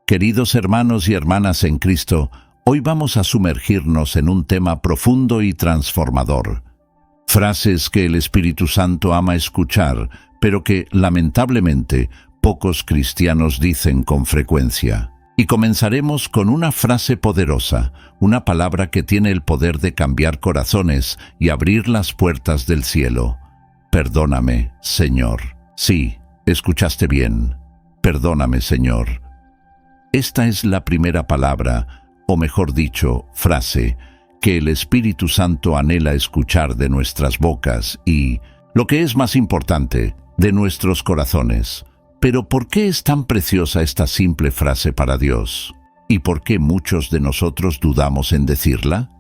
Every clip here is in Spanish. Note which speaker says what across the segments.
Speaker 1: Queridos hermanos y hermanas en Cristo, hoy vamos a sumergirnos en un tema profundo y transformador. Frases que el Espíritu Santo ama escuchar, pero que, lamentablemente, pocos cristianos dicen con frecuencia. Y comenzaremos con una frase poderosa, una palabra que tiene el poder de cambiar corazones y abrir las puertas del cielo. Perdóname, Señor. Sí, escuchaste bien. Perdóname, Señor. Esta es la primera palabra, o mejor dicho, frase, que el Espíritu Santo anhela escuchar de nuestras bocas y, lo que es más importante, de nuestros corazones. Pero ¿por qué es tan preciosa esta simple frase para Dios? ¿Y por qué muchos de nosotros dudamos en decirla?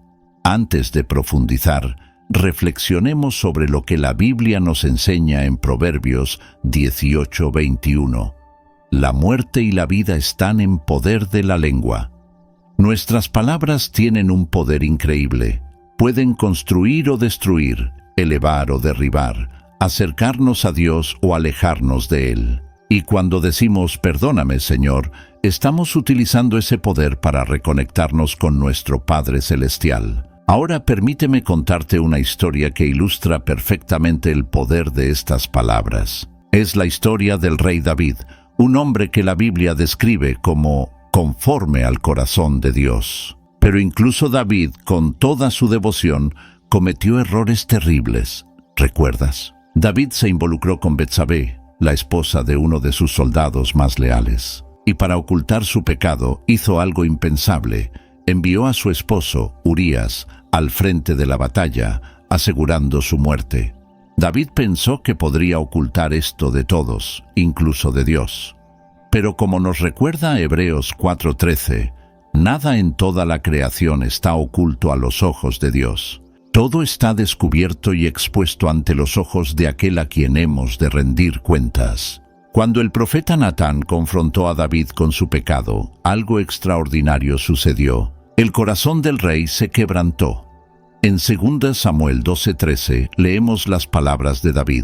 Speaker 1: Antes de profundizar, reflexionemos sobre lo que la Biblia nos enseña en Proverbios 18:21. La muerte y la vida están en poder de la lengua. Nuestras palabras tienen un poder increíble. Pueden construir o destruir, elevar o derribar, acercarnos a Dios o alejarnos de Él. Y cuando decimos «Perdóname, Señor», estamos utilizando ese poder para reconectarnos con nuestro Padre Celestial. Ahora permíteme contarte una historia que ilustra perfectamente el poder de estas palabras. Es la historia del rey David, un hombre que la Biblia describe como conforme al corazón de Dios. Pero incluso David, con toda su devoción, cometió errores terribles. ¿Recuerdas? David se involucró con Betsabé, la esposa de uno de sus soldados más leales. Y para ocultar su pecado, hizo algo impensable. Envió a su esposo, Urías, al frente de la batalla, asegurando su muerte. David pensó que podría ocultar esto de todos, incluso de Dios. Pero como nos recuerda Hebreos 4:13, nada en toda la creación está oculto a los ojos de Dios. Todo está descubierto y expuesto ante los ojos de aquel a quien hemos de rendir cuentas. Cuando el profeta Natán confrontó a David con su pecado, algo extraordinario sucedió. El corazón del rey se quebrantó. En 2 Samuel 12:13 leemos las palabras de David.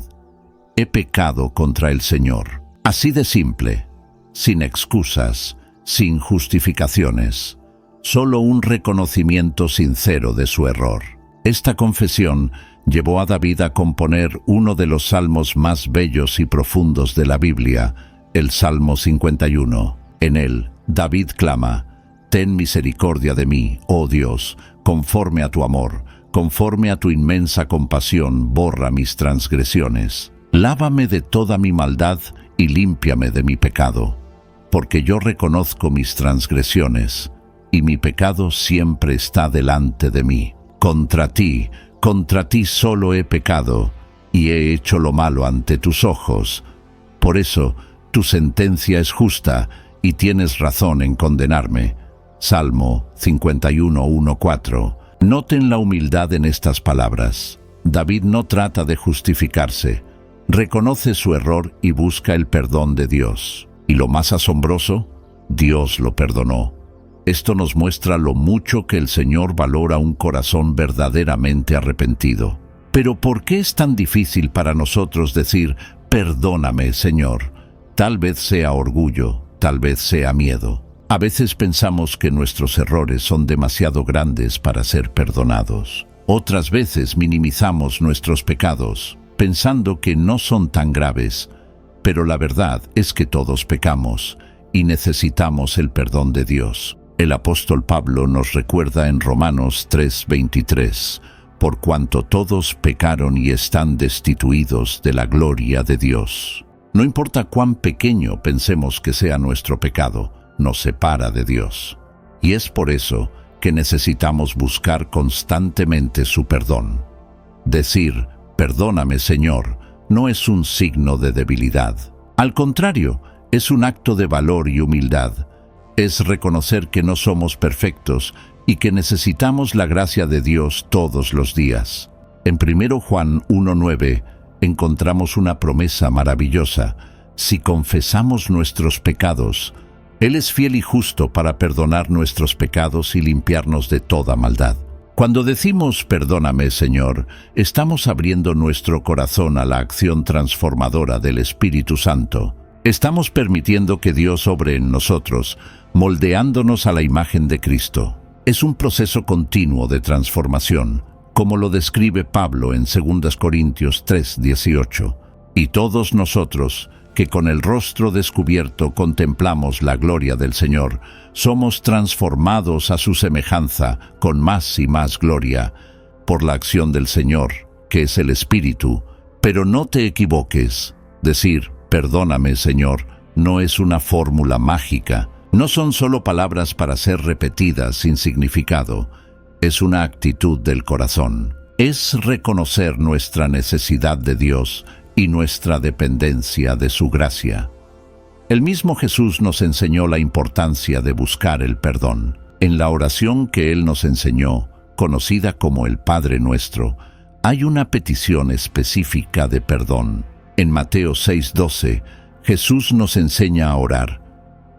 Speaker 1: He pecado contra el Señor. Así de simple, sin excusas, sin justificaciones, solo un reconocimiento sincero de su error. Esta confesión llevó a David a componer uno de los salmos más bellos y profundos de la Biblia, el Salmo 51. En él, David clama: Ten misericordia de mí, oh Dios, conforme a tu amor, conforme a tu inmensa compasión, borra mis transgresiones. Lávame de toda mi maldad y límpiame de mi pecado, porque yo reconozco mis transgresiones, y mi pecado siempre está delante de mí. Contra ti solo he pecado, y he hecho lo malo ante tus ojos. Por eso, tu sentencia es justa, y tienes razón en condenarme. Salmo 51:1-4. Noten la humildad en estas palabras. David no trata de justificarse, reconoce su error y busca el perdón de Dios. Y lo más asombroso, Dios lo perdonó. Esto nos muestra lo mucho que el Señor valora un corazón verdaderamente arrepentido. Pero ¿por qué es tan difícil para nosotros decir «Perdóname, Señor»? Tal vez sea orgullo, tal vez sea miedo. A veces pensamos que nuestros errores son demasiado grandes para ser perdonados. Otras veces minimizamos nuestros pecados, pensando que no son tan graves. Pero la verdad es que todos pecamos y necesitamos el perdón de Dios. El apóstol Pablo nos recuerda en Romanos 3:23, por cuanto todos pecaron y están destituidos de la gloria de Dios. No importa cuán pequeño pensemos que sea nuestro pecado, nos separa de Dios. Y es por eso que necesitamos buscar constantemente su perdón. Decir, perdóname, Señor, no es un signo de debilidad. Al contrario, es un acto de valor y humildad. Es reconocer que no somos perfectos y que necesitamos la gracia de Dios todos los días. En 1 Juan 1:9 encontramos una promesa maravillosa. Si confesamos nuestros pecados, Él es fiel y justo para perdonar nuestros pecados y limpiarnos de toda maldad. Cuando decimos «Perdóname, Señor», estamos abriendo nuestro corazón a la acción transformadora del Espíritu Santo. Estamos permitiendo que Dios obre en nosotros, moldeándonos a la imagen de Cristo. Es un proceso continuo de transformación, como lo describe Pablo en 2 Corintios 3:18. Y todos nosotros, que con el rostro descubierto contemplamos la gloria del Señor, somos transformados a su semejanza con más y más gloria, por la acción del Señor, que es el Espíritu. Pero no te equivoques. Decir, perdóname, Señor, no es una fórmula mágica. No son solo palabras para ser repetidas sin significado. Es una actitud del corazón. Es reconocer nuestra necesidad de Dios y nuestra dependencia de su gracia. El mismo Jesús nos enseñó la importancia de buscar el perdón. En la oración que Él nos enseñó, conocida como el Padre Nuestro, hay una petición específica de perdón. En Mateo 6:12, Jesús nos enseña a orar: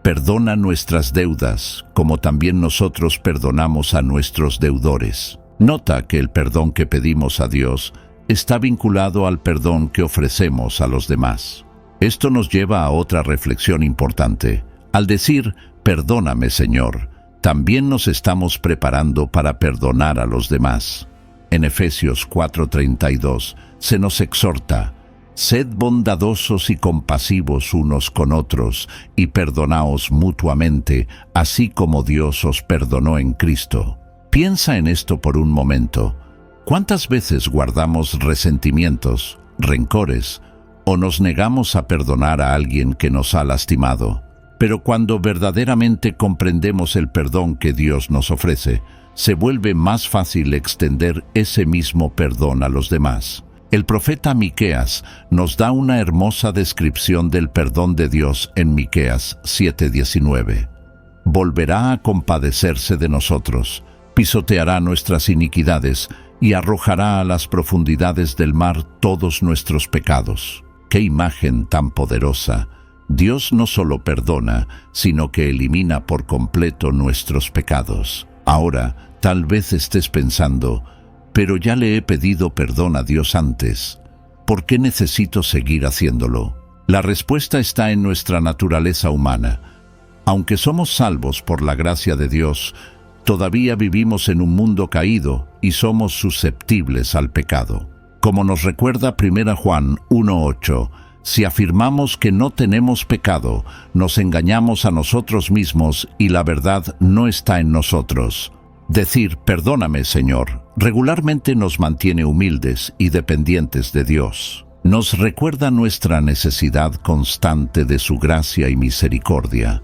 Speaker 1: perdona nuestras deudas, como también nosotros perdonamos a nuestros deudores. Nota que el perdón que pedimos a Dios está vinculado al perdón que ofrecemos a los demás. Esto nos lleva a otra reflexión importante. Al decir, perdóname, Señor, también nos estamos preparando para perdonar a los demás. En Efesios 4:32 se nos exhorta: sed bondadosos y compasivos unos con otros, y perdonaos mutuamente, así como Dios os perdonó en Cristo. Piensa en esto por un momento. ¿Cuántas veces guardamos resentimientos, rencores, o nos negamos a perdonar a alguien que nos ha lastimado? Pero cuando verdaderamente comprendemos el perdón que Dios nos ofrece, se vuelve más fácil extender ese mismo perdón a los demás. El profeta Miqueas nos da una hermosa descripción del perdón de Dios en Miqueas 7:19. Volverá a compadecerse de nosotros, pisoteará nuestras iniquidades y arrojará a las profundidades del mar todos nuestros pecados. ¡Qué imagen tan poderosa! Dios no solo perdona, sino que elimina por completo nuestros pecados. Ahora, tal vez estés pensando: pero ya le he pedido perdón a Dios antes. ¿Por qué necesito seguir haciéndolo? La respuesta está en nuestra naturaleza humana. Aunque somos salvos por la gracia de Dios, todavía vivimos en un mundo caído y somos susceptibles al pecado. Como nos recuerda 1 Juan 1:8, si afirmamos que no tenemos pecado, nos engañamos a nosotros mismos y la verdad no está en nosotros. Decir, perdóname, Señor, regularmente nos mantiene humildes y dependientes de Dios. Nos recuerda nuestra necesidad constante de su gracia y misericordia.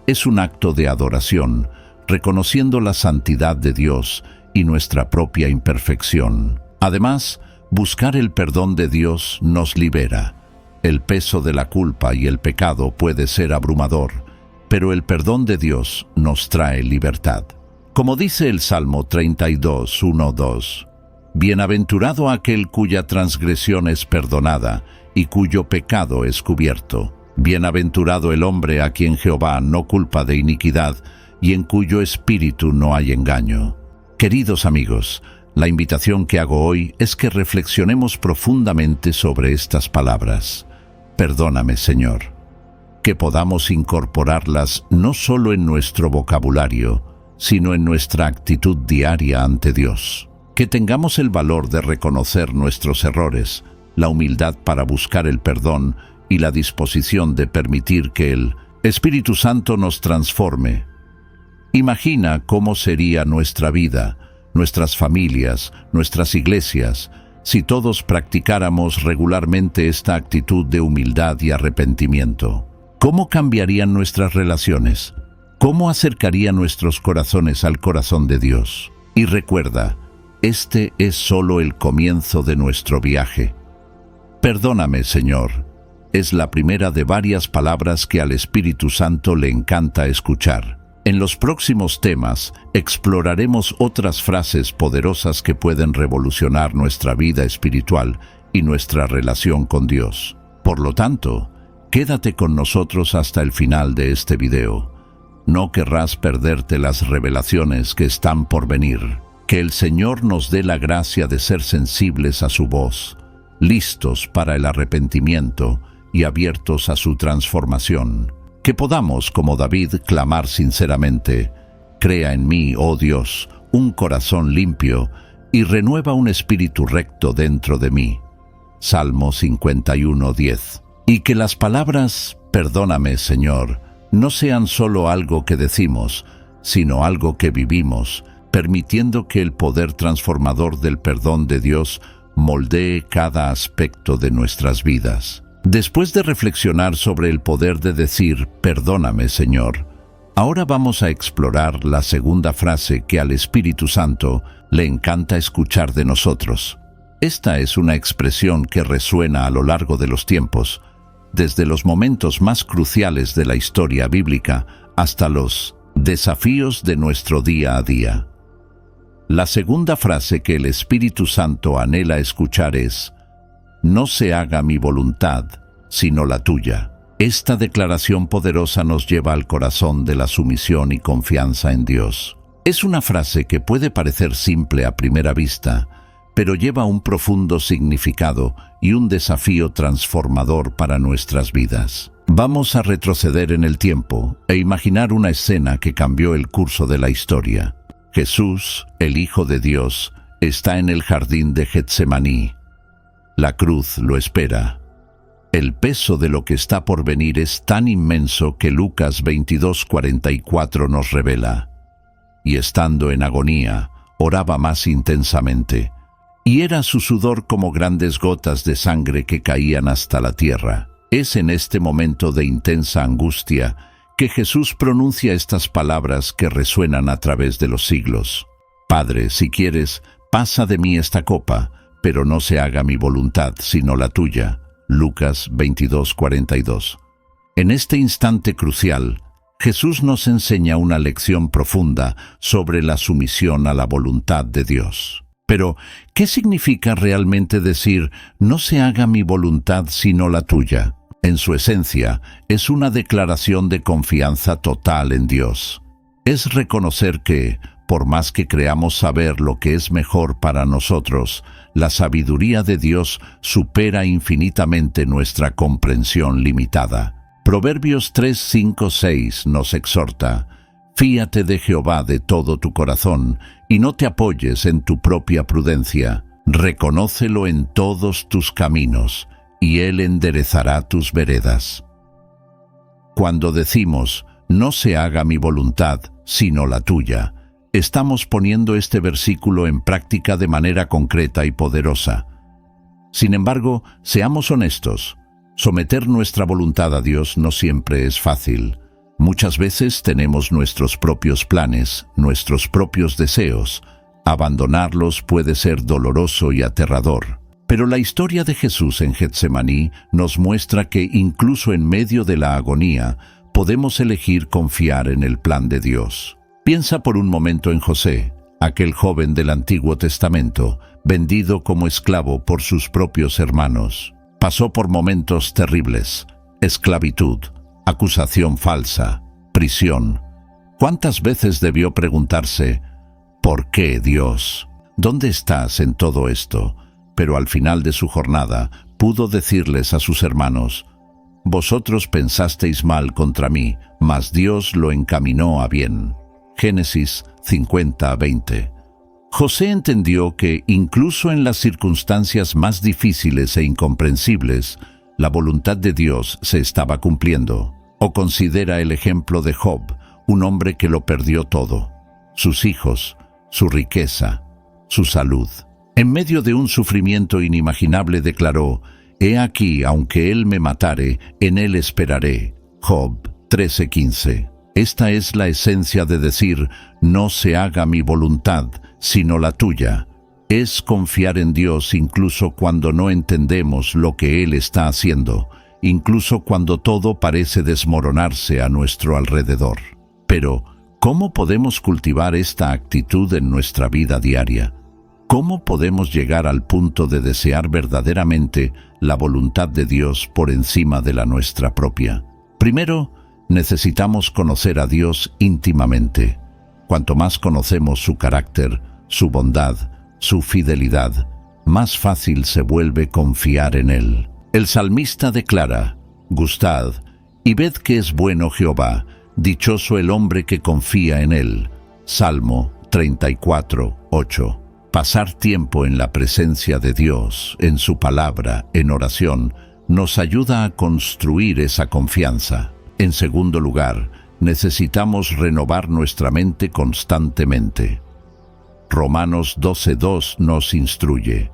Speaker 1: Es un acto de adoración, reconociendo la santidad de Dios y nuestra propia imperfección. Además, buscar el perdón de Dios nos libera. El peso de la culpa y el pecado puede ser abrumador, pero el perdón de Dios nos trae libertad. Como dice el Salmo 32:1-2, bienaventurado aquel cuya transgresión es perdonada y cuyo pecado es cubierto. Bienaventurado el hombre a quien Jehová no culpa de iniquidad y en cuyo espíritu no hay engaño. Queridos amigos, la invitación que hago hoy es que reflexionemos profundamente sobre estas palabras. Perdóname, Señor. Que podamos incorporarlas no solo en nuestro vocabulario, sino en nuestra actitud diaria ante Dios. Que tengamos el valor de reconocer nuestros errores, la humildad para buscar el perdón y la disposición de permitir que el Espíritu Santo nos transforme. Imagina cómo sería nuestra vida, nuestras familias, nuestras iglesias, si todos practicáramos regularmente esta actitud de humildad y arrepentimiento. ¿Cómo cambiarían nuestras relaciones? ¿Cómo acercaría nuestros corazones al corazón de Dios? Y recuerda, este es solo el comienzo de nuestro viaje. Perdóname, Señor, es la primera de varias palabras que al Espíritu Santo le encanta escuchar. En los próximos temas exploraremos otras frases poderosas que pueden revolucionar nuestra vida espiritual y nuestra relación con Dios. Por lo tanto, quédate con nosotros hasta el final de este video. No querrás perderte las revelaciones que están por venir. Que el Señor nos dé la gracia de ser sensibles a su voz, listos para el arrepentimiento y abiertos a su transformación. Que podamos, como David, clamar sinceramente: crea en mí, oh Dios, un corazón limpio y renueva un espíritu recto dentro de mí. Salmo 51:10. Y que las palabras «perdóname, Señor» no sean solo algo que decimos, sino algo que vivimos, permitiendo que el poder transformador del perdón de Dios moldee cada aspecto de nuestras vidas. Después de reflexionar sobre el poder de decir «perdóname, Señor», ahora vamos a explorar la segunda frase que al Espíritu Santo le encanta escuchar de nosotros. Esta es una expresión que resuena a lo largo de los tiempos, desde los momentos más cruciales de la historia bíblica hasta los desafíos de nuestro día a día. La segunda frase que el Espíritu Santo anhela escuchar es: no se haga mi voluntad, sino la tuya. Esta declaración poderosa nos lleva al corazón de la sumisión y confianza en Dios. Es una frase que puede parecer simple a primera vista, pero lleva un profundo significado y un desafío transformador para nuestras vidas. Vamos a retroceder en el tiempo e imaginar una escena que cambió el curso de la historia. Jesús, el Hijo de Dios, está en el jardín de Getsemaní. La cruz lo espera. El peso de lo que está por venir es tan inmenso que Lucas 22:44 nos revela: y estando en agonía, oraba más intensamente, y era su sudor como grandes gotas de sangre que caían hasta la tierra. Es en este momento de intensa angustia que Jesús pronuncia estas palabras que resuenan a través de los siglos: Padre, si quieres, pasa de mí esta copa, pero no se haga mi voluntad, sino la tuya. Lucas 22:42. En este instante crucial, Jesús nos enseña una lección profunda sobre la sumisión a la voluntad de Dios. Pero, ¿qué significa realmente decir «no se haga mi voluntad sino la tuya»? En su esencia, es una declaración de confianza total en Dios. Es reconocer que, por más que creamos saber lo que es mejor para nosotros, la sabiduría de Dios supera infinitamente nuestra comprensión limitada. Proverbios 3:5-6 nos exhorta: fíate de Jehová de todo tu corazón, y no te apoyes en tu propia prudencia. Reconócelo en todos tus caminos, y Él enderezará tus veredas. Cuando decimos, no se haga mi voluntad, sino la tuya, estamos poniendo este versículo en práctica de manera concreta y poderosa. Sin embargo, seamos honestos, someter nuestra voluntad a Dios no siempre es fácil. Muchas veces tenemos nuestros propios planes, nuestros propios deseos. Abandonarlos puede ser doloroso y aterrador. Pero la historia de Jesús en Getsemaní nos muestra que incluso en medio de la agonía podemos elegir confiar en el plan de Dios. Piensa por un momento en José, aquel joven del Antiguo Testamento, vendido como esclavo por sus propios hermanos. Pasó por momentos terribles: esclavitud, acusación falsa, prisión. ¿Cuántas veces debió preguntarse: ¿por qué, Dios? ¿Dónde estás en todo esto? Pero al final de su jornada pudo decirles a sus hermanos: vosotros pensasteis mal contra mí, mas Dios lo encaminó a bien. Génesis 50:20. José entendió que incluso en las circunstancias más difíciles e incomprensibles, la voluntad de Dios se estaba cumpliendo. O considera el ejemplo de Job, un hombre que lo perdió todo: sus hijos, su riqueza, su salud. En medio de un sufrimiento inimaginable declaró: «He aquí, aunque él me matare, en él esperaré». Job 13:15. Esta es la esencia de decir «no se haga mi voluntad, sino la tuya». Es confiar en Dios incluso cuando no entendemos lo que Él está haciendo, incluso cuando todo parece desmoronarse a nuestro alrededor. Pero, ¿cómo podemos cultivar esta actitud en nuestra vida diaria? ¿Cómo podemos llegar al punto de desear verdaderamente la voluntad de Dios por encima de la nuestra propia? Primero, necesitamos conocer a Dios íntimamente. Cuanto más conocemos su carácter, su bondad, su fidelidad, más fácil se vuelve confiar en Él. El salmista declara: Gustad, y ved que es bueno Jehová, dichoso el hombre que confía en él. Salmo 34, 8. Pasar tiempo en la presencia de Dios, en su palabra, en oración, nos ayuda a construir esa confianza. En segundo lugar, necesitamos renovar nuestra mente constantemente. Romanos 12:2 nos instruye: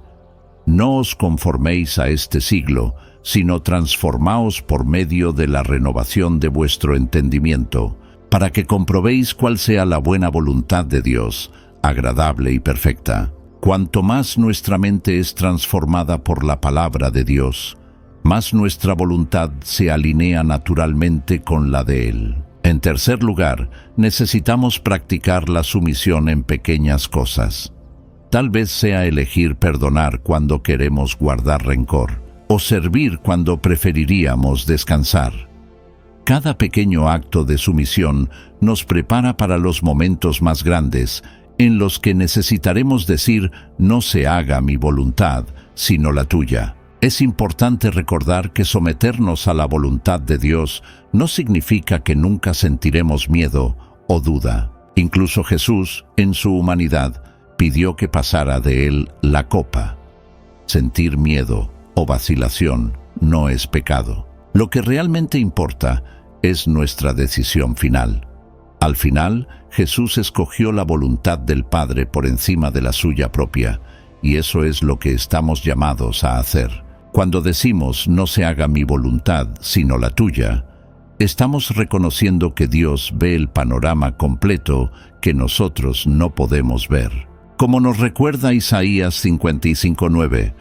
Speaker 1: no os conforméis a este siglo, sino transformaos por medio de la renovación de vuestro entendimiento, para que comprobéis cuál sea la buena voluntad de Dios, agradable y perfecta. Cuanto más nuestra mente es transformada por la palabra de Dios, más nuestra voluntad se alinea naturalmente con la de Él. En tercer lugar, necesitamos practicar la sumisión en pequeñas cosas. Tal vez sea elegir perdonar cuando queremos guardar rencor, o servir cuando preferiríamos descansar. Cada pequeño acto de sumisión nos prepara para los momentos más grandes, en los que necesitaremos decir: no se haga mi voluntad, sino la tuya. Es importante recordar que someternos a la voluntad de Dios no significa que nunca sentiremos miedo o duda. Incluso Jesús, en su humanidad, pidió que pasara de él la copa. Sentir miedo o vacilación no es pecado. Lo que realmente importa es nuestra decisión final. Al final, Jesús escogió la voluntad del Padre por encima de la suya propia, y eso es lo que estamos llamados a hacer. Cuando decimos: no se haga mi voluntad, sino la tuya, estamos reconociendo que Dios ve el panorama completo que nosotros no podemos ver. Como nos recuerda Isaías 55:9,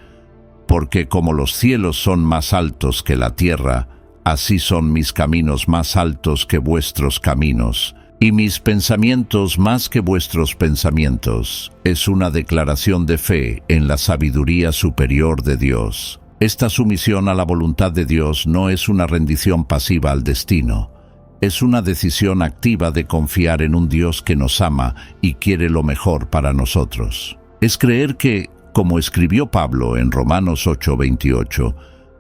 Speaker 1: porque como los cielos son más altos que la tierra, así son mis caminos más altos que vuestros caminos, y mis pensamientos más que vuestros pensamientos. Es una declaración de fe en la sabiduría superior de Dios. Esta sumisión a la voluntad de Dios no es una rendición pasiva al destino. Es una decisión activa de confiar en un Dios que nos ama y quiere lo mejor para nosotros. Es creer que, como escribió Pablo en Romanos 8:28,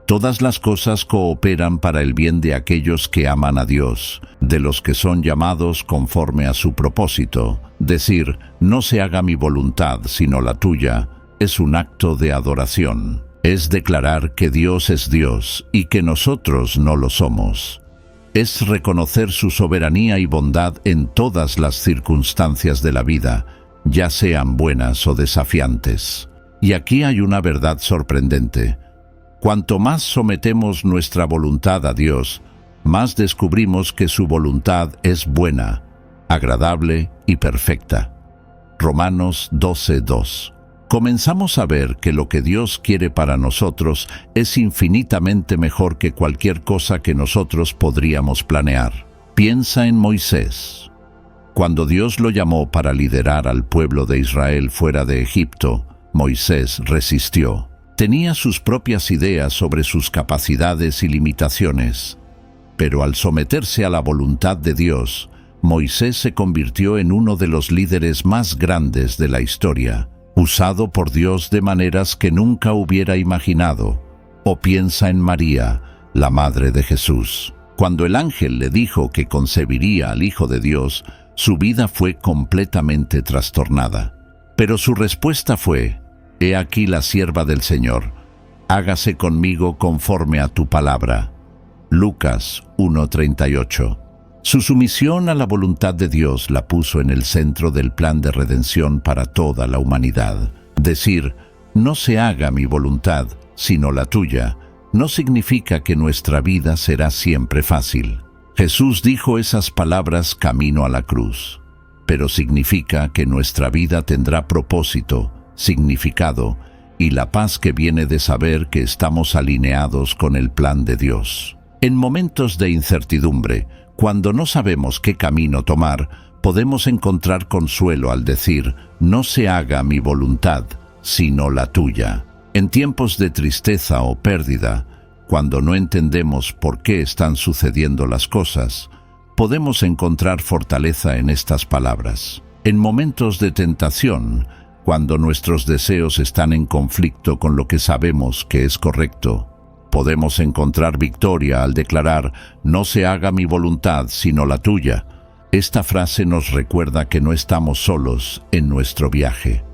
Speaker 1: todas las cosas cooperan para el bien de aquellos que aman a Dios, de los que son llamados conforme a su propósito. Decir: no se haga mi voluntad, sino la tuya, es un acto de adoración. Es declarar que Dios es Dios y que nosotros no lo somos. Es reconocer su soberanía y bondad en todas las circunstancias de la vida, ya sean buenas o desafiantes. Y aquí hay una verdad sorprendente. Cuanto más sometemos nuestra voluntad a Dios, más descubrimos que su voluntad es buena, agradable y perfecta. Romanos 12:2. Comenzamos a ver que lo que Dios quiere para nosotros es infinitamente mejor que cualquier cosa que nosotros podríamos planear. Piensa en Moisés. Cuando Dios lo llamó para liderar al pueblo de Israel fuera de Egipto, Moisés resistió. Tenía sus propias ideas sobre sus capacidades y limitaciones, pero al someterse a la voluntad de Dios, Moisés se convirtió en uno de los líderes más grandes de la historia, usado por Dios de maneras que nunca hubiera imaginado. O piensa en María, la madre de Jesús. Cuando el ángel le dijo que concebiría al Hijo de Dios, su vida fue completamente trastornada. Pero su respuesta fue: «He aquí la sierva del Señor, hágase conmigo conforme a tu palabra». Lucas 1:38. Su sumisión a la voluntad de Dios la puso en el centro del plan de redención para toda la humanidad. Decir: no se haga mi voluntad, sino la tuya, no significa que nuestra vida será siempre fácil. Jesús dijo esas palabras camino a la cruz, pero significa que nuestra vida tendrá propósito, significado y la paz que viene de saber que estamos alineados con el plan de Dios. En momentos de incertidumbre, cuando no sabemos qué camino tomar, podemos encontrar consuelo al decir: no se haga mi voluntad, sino la tuya. En tiempos de tristeza o pérdida, cuando no entendemos por qué están sucediendo las cosas, podemos encontrar fortaleza en estas palabras. En momentos de tentación, cuando nuestros deseos están en conflicto con lo que sabemos que es correcto, Podemos encontrar victoria al declarar: no se haga mi voluntad, sino la tuya. Esta frase nos recuerda que no estamos solos en nuestro viaje.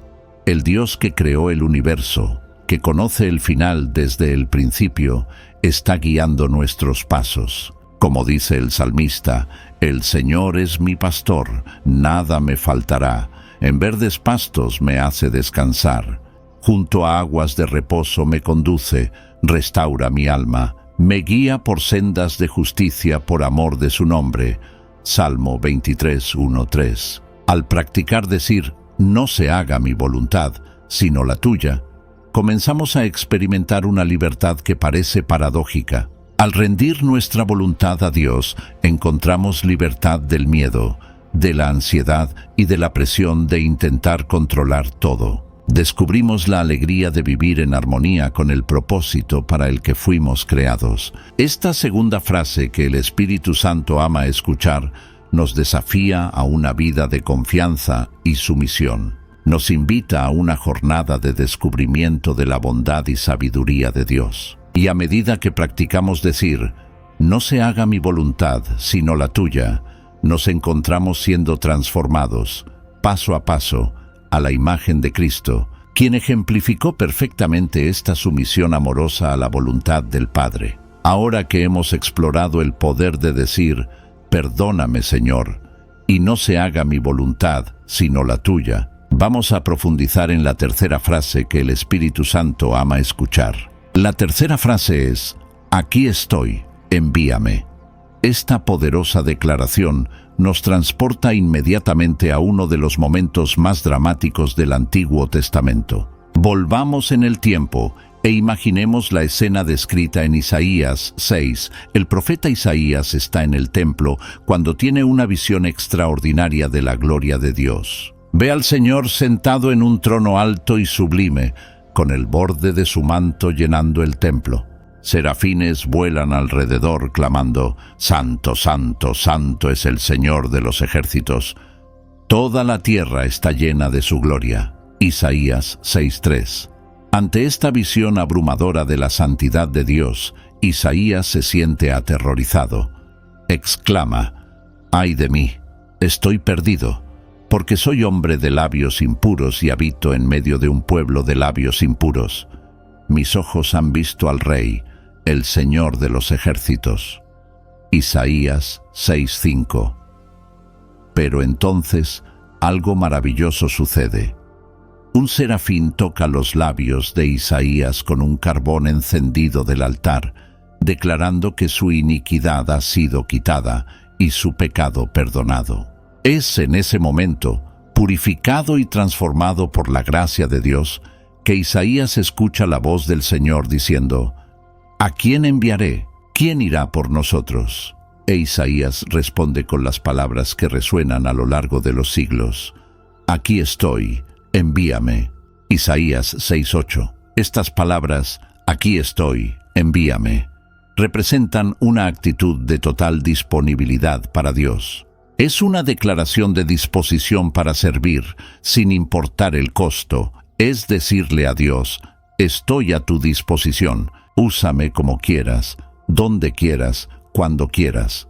Speaker 1: El Dios que creó el universo, que conoce el final desde el principio, está guiando nuestros pasos. Como dice el salmista: el Señor es mi pastor, nada me faltará. En verdes pastos me hace descansar. Junto a aguas de reposo me conduce, restaura mi alma. Me guía por sendas de justicia por amor de su nombre. Salmo 23, 1-3. Al practicar decir: no se haga mi voluntad, sino la tuya, comenzamos a experimentar una libertad que parece paradójica. Al rendir nuestra voluntad a Dios, encontramos libertad del miedo, de la ansiedad y de la presión de intentar controlar todo. Descubrimos la alegría de vivir en armonía con el propósito para el que fuimos creados. Esta segunda frase que el Espíritu Santo ama escuchar nos desafía a una vida de confianza y sumisión. Nos invita a una jornada de descubrimiento de la bondad y sabiduría de Dios. Y a medida que practicamos decir: no se haga mi voluntad, sino la tuya, nos encontramos siendo transformados, paso a paso, a la imagen de Cristo, quien ejemplificó perfectamente esta sumisión amorosa a la voluntad del Padre. Ahora que hemos explorado el poder de decir: perdóname, Señor, y no se haga mi voluntad, sino la tuya, vamos a profundizar en la tercera frase que el Espíritu Santo ama escuchar. La tercera frase es: aquí estoy, envíame. Esta poderosa declaración nos transporta inmediatamente a uno de los momentos más dramáticos del Antiguo Testamento. Volvamos en el tiempo e imaginemos la escena descrita en Isaías 6. El profeta Isaías está en el templo cuando tiene una visión extraordinaria de la gloria de Dios. Ve al Señor sentado en un trono alto y sublime, con el borde de su manto llenando el templo. Serafines vuelan alrededor clamando: Santo, Santo, Santo es el Señor de los ejércitos. Toda la tierra está llena de su gloria. Isaías 6:3. Ante esta visión abrumadora de la santidad de Dios, Isaías se siente aterrorizado. Exclama: ¡ay de mí! Estoy perdido, porque soy hombre de labios impuros y habito en medio de un pueblo de labios impuros. Mis ojos han visto al Rey, el Señor de los ejércitos. Isaías 6:5. Pero entonces algo maravilloso sucede. Un serafín toca los labios de Isaías con un carbón encendido del altar, declarando que su iniquidad ha sido quitada y su pecado perdonado. Es en ese momento, purificado y transformado por la gracia de Dios, que Isaías escucha la voz del Señor diciendo: ¿a quién enviaré? ¿Quién irá por nosotros? E Isaías responde con las palabras que resuenan a lo largo de los siglos: aquí estoy, envíame. Isaías 6:8. Estas palabras, aquí estoy, envíame, representan una actitud de total disponibilidad para Dios. Es una declaración de disposición para servir, sin importar el costo. Es decirle a Dios: estoy a tu disposición, úsame como quieras, donde quieras, cuando quieras.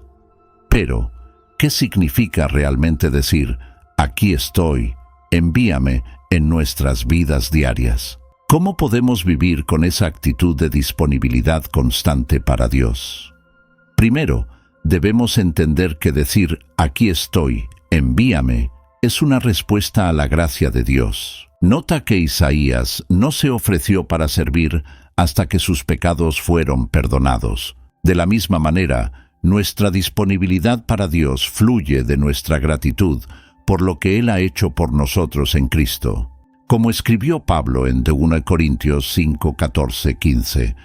Speaker 1: Pero, ¿qué significa realmente decir aquí estoy, envíame en nuestras vidas diarias? ¿Cómo podemos vivir con esa actitud de disponibilidad constante para Dios? Primero, debemos entender que decir aquí estoy, envíame, es una respuesta a la gracia de Dios. Nota que Isaías no se ofreció para servir hasta que sus pecados fueron perdonados. De la misma manera, nuestra disponibilidad para Dios fluye de nuestra gratitud por lo que Él ha hecho por nosotros en Cristo. Como escribió Pablo en 2 Corintios 5, 14, 15,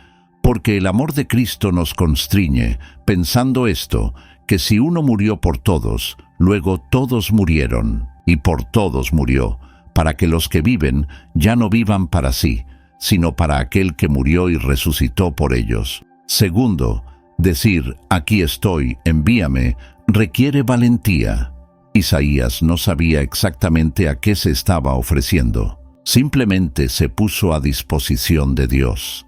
Speaker 1: porque el amor de Cristo nos constriñe, pensando esto, que si uno murió por todos, luego todos murieron, y por todos murió, para que los que viven ya no vivan para sí, sino para aquel que murió y resucitó por ellos. Segundo, decir aquí estoy, envíame, requiere valentía. Isaías no sabía exactamente a qué se estaba ofreciendo. Simplemente se puso a disposición de Dios.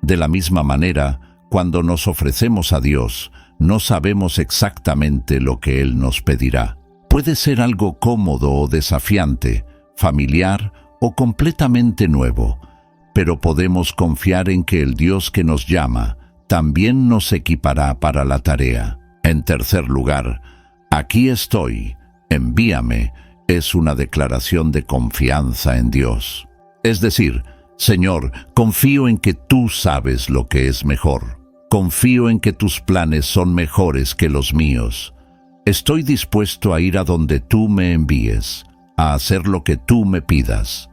Speaker 1: De la misma manera, cuando nos ofrecemos a Dios, no sabemos exactamente lo que Él nos pedirá. Puede ser algo cómodo o desafiante, familiar o completamente nuevo, pero podemos confiar en que el Dios que nos llama también nos equipará para la tarea. En tercer lugar, aquí estoy, envíame, es una declaración de confianza en Dios. Es decir, Señor, confío en que tú sabes lo que es mejor. Confío en que tus planes son mejores que los míos. Estoy dispuesto a ir a donde tú me envíes, a hacer lo que tú me pidas.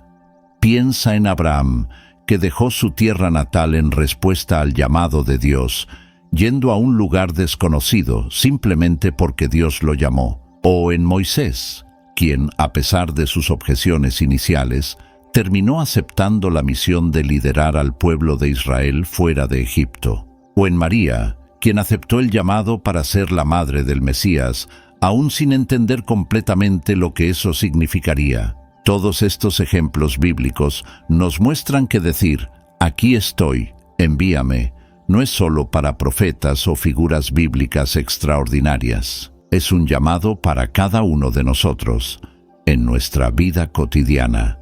Speaker 1: Piensa en Abraham, que dejó su tierra natal en respuesta al llamado de Dios, yendo a un lugar desconocido simplemente porque Dios lo llamó. O en Moisés, quien, a pesar de sus objeciones iniciales, terminó aceptando la misión de liderar al pueblo de Israel fuera de Egipto. O en María, quien aceptó el llamado para ser la madre del Mesías, aún sin entender completamente lo que eso significaría. Todos estos ejemplos bíblicos nos muestran que decir, aquí estoy, envíame, no es solo para profetas o figuras bíblicas extraordinarias. Es un llamado para cada uno de nosotros, en nuestra vida cotidiana.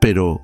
Speaker 1: Pero,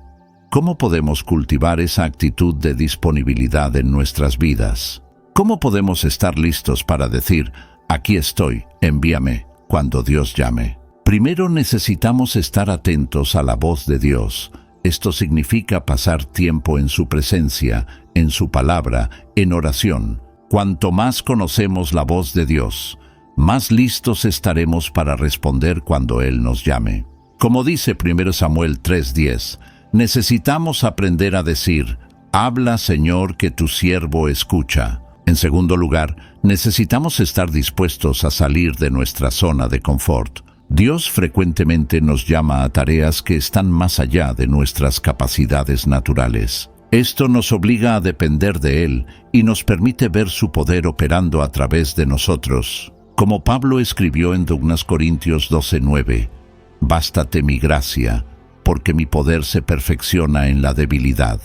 Speaker 1: ¿cómo podemos cultivar esa actitud de disponibilidad en nuestras vidas? ¿Cómo podemos estar listos para decir, aquí estoy, envíame, cuando Dios llame? Primero necesitamos estar atentos a la voz de Dios. Esto significa pasar tiempo en su presencia, en su palabra, en oración. Cuanto más conocemos la voz de Dios, más listos estaremos para responder cuando Él nos llame. Como dice 1 Samuel 3:10, necesitamos aprender a decir, habla, Señor, que tu siervo escucha. En segundo lugar, necesitamos estar dispuestos a salir de nuestra zona de confort. Dios frecuentemente nos llama a tareas que están más allá de nuestras capacidades naturales. Esto nos obliga a depender de Él y nos permite ver su poder operando a través de nosotros. Como Pablo escribió en 2 Corintios 12:9, «Bástate mi gracia, porque mi poder se perfecciona en la debilidad».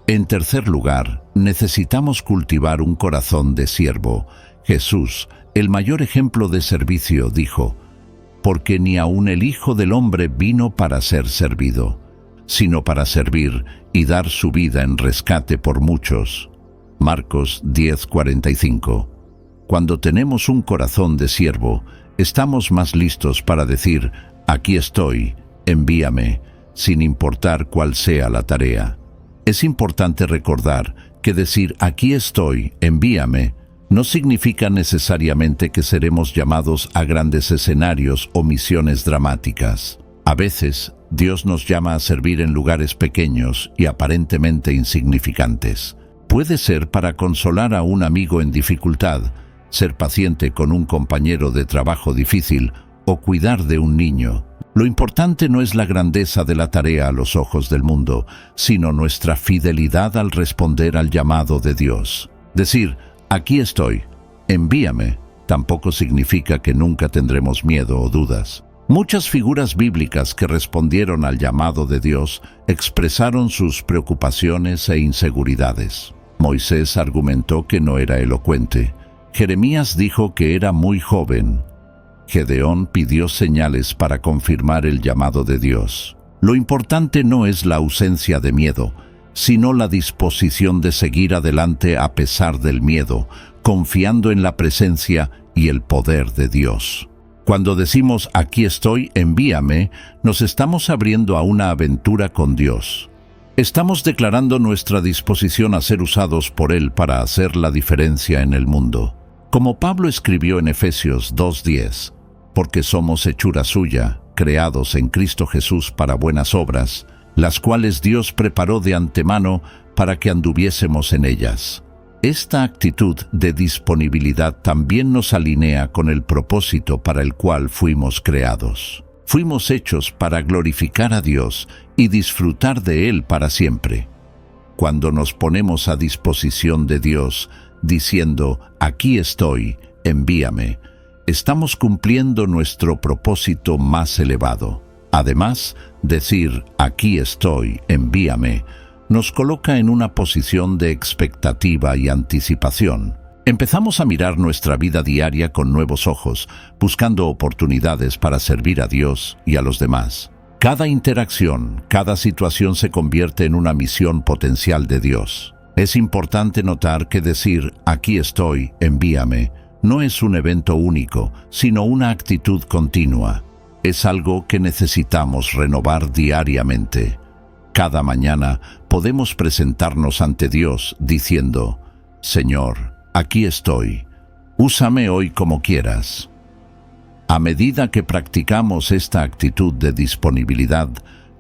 Speaker 1: En tercer lugar, necesitamos cultivar un corazón de siervo. Jesús, el mayor ejemplo de servicio, dijo, «Porque ni aun el Hijo del Hombre vino para ser servido, sino para servir y dar su vida en rescate por muchos». Marcos 10:45. Cuando tenemos un corazón de siervo, estamos más listos para decir, «Aquí estoy, envíame», sin importar cuál sea la tarea. Es importante recordar que decir «aquí estoy, envíame» no significa necesariamente que seremos llamados a grandes escenarios o misiones dramáticas. A veces, Dios nos llama a servir en lugares pequeños y aparentemente insignificantes. Puede ser para consolar a un amigo en dificultad, ser paciente con un compañero de trabajo difícil o cuidar de un niño. Lo importante no es la grandeza de la tarea a los ojos del mundo, sino nuestra fidelidad al responder al llamado de Dios. Decir, «Aquí estoy, envíame», tampoco significa que nunca tendremos miedo o dudas. Muchas figuras bíblicas que respondieron al llamado de Dios expresaron sus preocupaciones e inseguridades. Moisés argumentó que no era elocuente. Jeremías dijo que era muy joven. Gedeón pidió señales para confirmar el llamado de Dios. Lo importante no es la ausencia de miedo, sino la disposición de seguir adelante a pesar del miedo, confiando en la presencia y el poder de Dios. Cuando decimos «aquí estoy, envíame», nos estamos abriendo a una aventura con Dios. Estamos declarando nuestra disposición a ser usados por Él para hacer la diferencia en el mundo. Como Pablo escribió en Efesios 2:10, «Porque somos hechura suya, creados en Cristo Jesús para buenas obras, las cuales Dios preparó de antemano para que anduviésemos en ellas». Esta actitud de disponibilidad también nos alinea con el propósito para el cual fuimos creados. Fuimos hechos para glorificar a Dios y disfrutar de Él para siempre. Cuando nos ponemos a disposición de Dios, diciendo, «Aquí estoy, envíame», estamos cumpliendo nuestro propósito más elevado. Además, decir «aquí estoy, envíame» nos coloca en una posición de expectativa y anticipación. Empezamos a mirar nuestra vida diaria con nuevos ojos, buscando oportunidades para servir a Dios y a los demás. Cada interacción, cada situación se convierte en una misión potencial de Dios. Es importante notar que decir «aquí estoy, envíame» no es un evento único, sino una actitud continua. Es algo que necesitamos renovar diariamente. Cada mañana podemos presentarnos ante Dios diciendo «Señor, aquí estoy, úsame hoy como quieras». A medida que practicamos esta actitud de disponibilidad,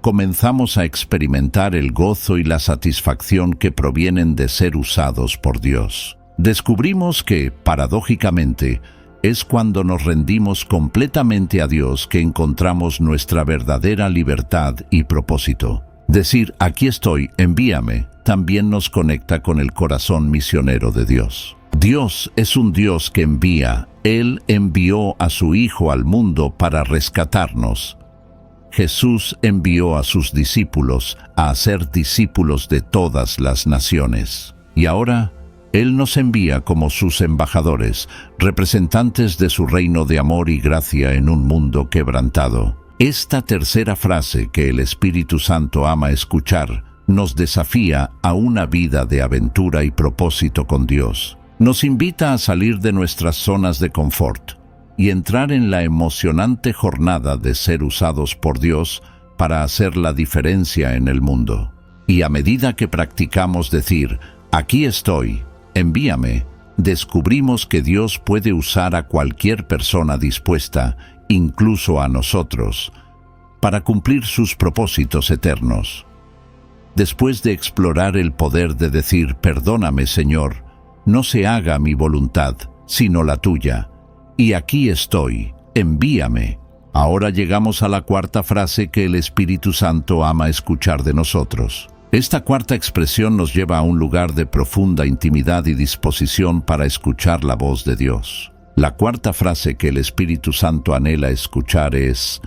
Speaker 1: comenzamos a experimentar el gozo y la satisfacción que provienen de ser usados por Dios. Descubrimos que, paradójicamente, es cuando nos rendimos completamente a Dios que encontramos nuestra verdadera libertad y propósito. Decir «aquí estoy, envíame» también nos conecta con el corazón misionero de Dios. Dios es un Dios que envía. Él envió a su Hijo al mundo para rescatarnos. Jesús envió a sus discípulos a ser discípulos de todas las naciones. Y ahora, Él nos envía como sus embajadores, representantes de su reino de amor y gracia en un mundo quebrantado. Esta tercera frase que el Espíritu Santo ama escuchar nos desafía a una vida de aventura y propósito con Dios. Nos invita a salir de nuestras zonas de confort y entrar en la emocionante jornada de ser usados por Dios para hacer la diferencia en el mundo. Y a medida que practicamos decir «aquí estoy, envíame», descubrimos que Dios puede usar a cualquier persona dispuesta, incluso a nosotros, para cumplir sus propósitos eternos. Después de explorar el poder de decir «perdóname, Señor, no se haga mi voluntad, sino la tuya, y aquí estoy, envíame», ahora llegamos a la cuarta frase que el Espíritu Santo ama escuchar de nosotros. Esta cuarta expresión nos lleva a un lugar de profunda intimidad y disposición para escuchar la voz de Dios. La cuarta frase que el Espíritu Santo anhela escuchar es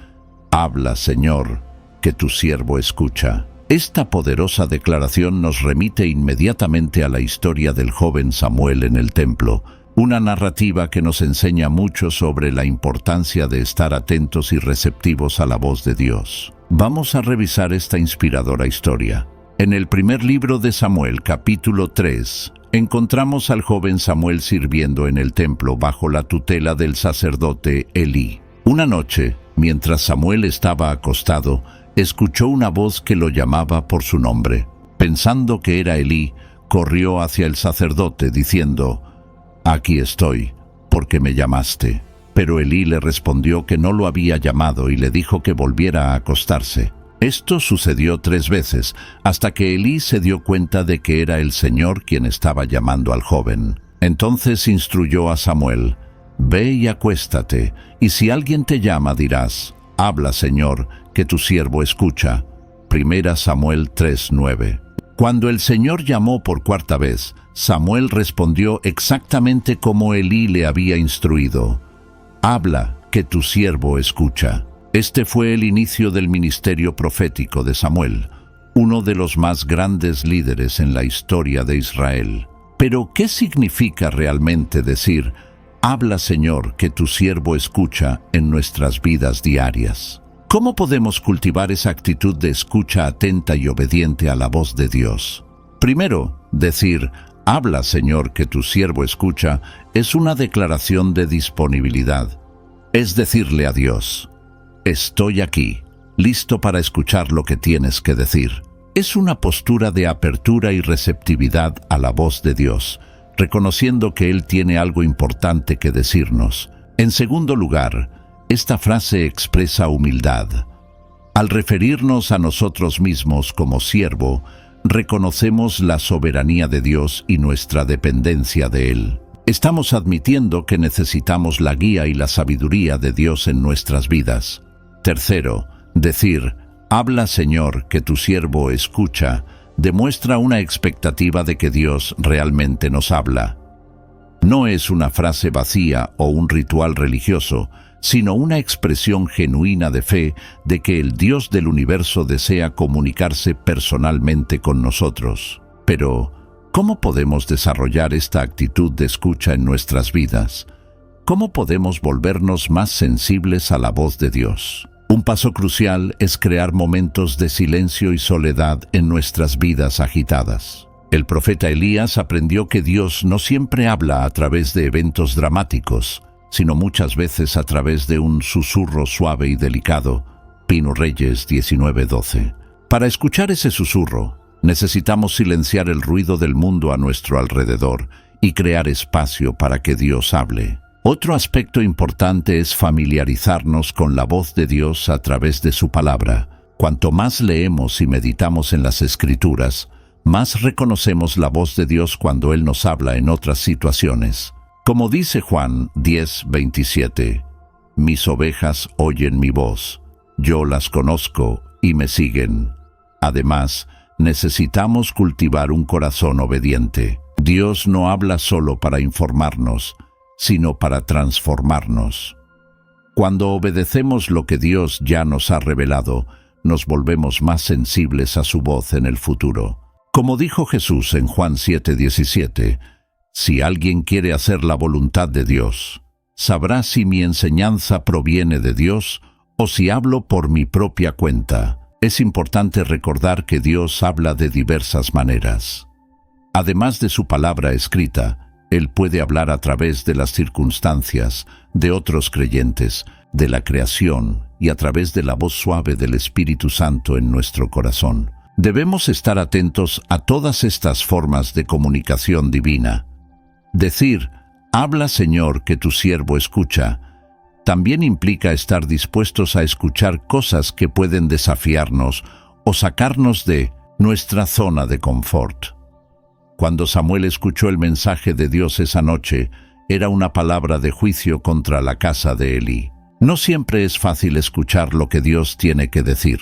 Speaker 1: «habla, Señor, que tu siervo escucha». Esta poderosa declaración nos remite inmediatamente a la historia del joven Samuel en el templo, una narrativa que nos enseña mucho sobre la importancia de estar atentos y receptivos a la voz de Dios. Vamos a revisar esta inspiradora historia. En el primer libro de Samuel, capítulo 3, encontramos al joven Samuel sirviendo en el templo bajo la tutela del sacerdote Elí. Una noche, mientras Samuel estaba acostado, escuchó una voz que lo llamaba por su nombre. Pensando que era Elí, corrió hacia el sacerdote diciendo «Aquí estoy, porque me llamaste». Pero Elí le respondió que no lo había llamado y le dijo que volviera a acostarse. Esto sucedió 3 veces, hasta que Elí se dio cuenta de que era el Señor quien estaba llamando al joven. Entonces instruyó a Samuel: «Ve y acuéstate, y si alguien te llama dirás: habla, Señor, que tu siervo escucha». 1 Samuel 3:9. Cuando el Señor llamó por 4ª vez, Samuel respondió exactamente como Elí le había instruido: «Habla, que tu siervo escucha». Este fue el inicio del ministerio profético de Samuel, uno de los más grandes líderes en la historia de Israel. Pero, ¿qué significa realmente decir «habla, Señor, que tu siervo escucha» en nuestras vidas diarias? ¿Cómo podemos cultivar esa actitud de escucha atenta y obediente a la voz de Dios? Primero, decir «habla, Señor, que tu siervo escucha» es una declaración de disponibilidad. Es decirle a Dios: «Estoy aquí, listo para escuchar lo que tienes que decir». Es una postura de apertura y receptividad a la voz de Dios, reconociendo que Él tiene algo importante que decirnos. En segundo lugar, esta frase expresa humildad. Al referirnos a nosotros mismos como siervo, reconocemos la soberanía de Dios y nuestra dependencia de Él. Estamos admitiendo que necesitamos la guía y la sabiduría de Dios en nuestras vidas. Tercero, decir «habla, Señor, que tu siervo escucha» demuestra una expectativa de que Dios realmente nos habla. No es una frase vacía o un ritual religioso, sino una expresión genuina de fe de que el Dios del universo desea comunicarse personalmente con nosotros. Pero, ¿cómo podemos desarrollar esta actitud de escucha en nuestras vidas? ¿Cómo podemos volvernos más sensibles a la voz de Dios? Un paso crucial es crear momentos de silencio y soledad en nuestras vidas agitadas. El profeta Elías aprendió que Dios no siempre habla a través de eventos dramáticos, sino muchas veces a través de un susurro suave y delicado. Pino Reyes 19:12. Para escuchar ese susurro, necesitamos silenciar el ruido del mundo a nuestro alrededor y crear espacio para que Dios hable. Otro aspecto importante es familiarizarnos con la voz de Dios a través de su palabra. Cuanto más leemos y meditamos en las Escrituras, más reconocemos la voz de Dios cuando Él nos habla en otras situaciones. Como dice Juan 10:27, «Mis ovejas oyen mi voz, yo las conozco y me siguen». Además, necesitamos cultivar un corazón obediente. Dios no habla solo para informarnos, sino para transformarnos. Cuando obedecemos lo que Dios ya nos ha revelado, nos volvemos más sensibles a su voz en el futuro. Como dijo Jesús en Juan 7:17, «Si alguien quiere hacer la voluntad de Dios, sabrá si mi enseñanza proviene de Dios o si hablo por mi propia cuenta». Es importante recordar que Dios habla de diversas maneras. Además de su palabra escrita, Él puede hablar a través de las circunstancias, de otros creyentes, de la creación y a través de la voz suave del Espíritu Santo en nuestro corazón. Debemos estar atentos a todas estas formas de comunicación divina. Decir, «Habla, Señor, que tu siervo escucha», también implica estar dispuestos a escuchar cosas que pueden desafiarnos o sacarnos de nuestra zona de confort. Cuando Samuel escuchó el mensaje de Dios esa noche, era una palabra de juicio contra la casa de Elí. No siempre es fácil escuchar lo que Dios tiene que decir,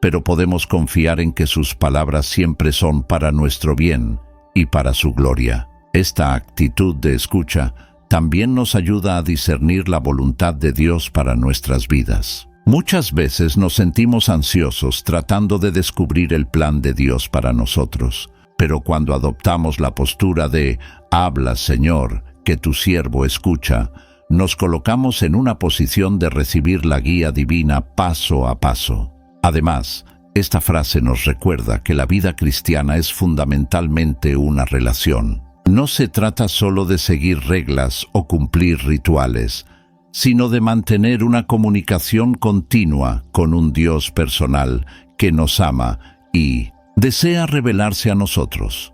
Speaker 1: pero podemos confiar en que sus palabras siempre son para nuestro bien y para su gloria. Esta actitud de escucha también nos ayuda a discernir la voluntad de Dios para nuestras vidas. Muchas veces nos sentimos ansiosos tratando de descubrir el plan de Dios para nosotros, pero cuando adoptamos la postura de «Habla, Señor, que tu siervo escucha», nos colocamos en una posición de recibir la guía divina paso a paso. Además, esta frase nos recuerda que la vida cristiana es fundamentalmente una relación. No se trata solo de seguir reglas o cumplir rituales, sino de mantener una comunicación continua con un Dios personal que nos ama y desea revelarse a nosotros.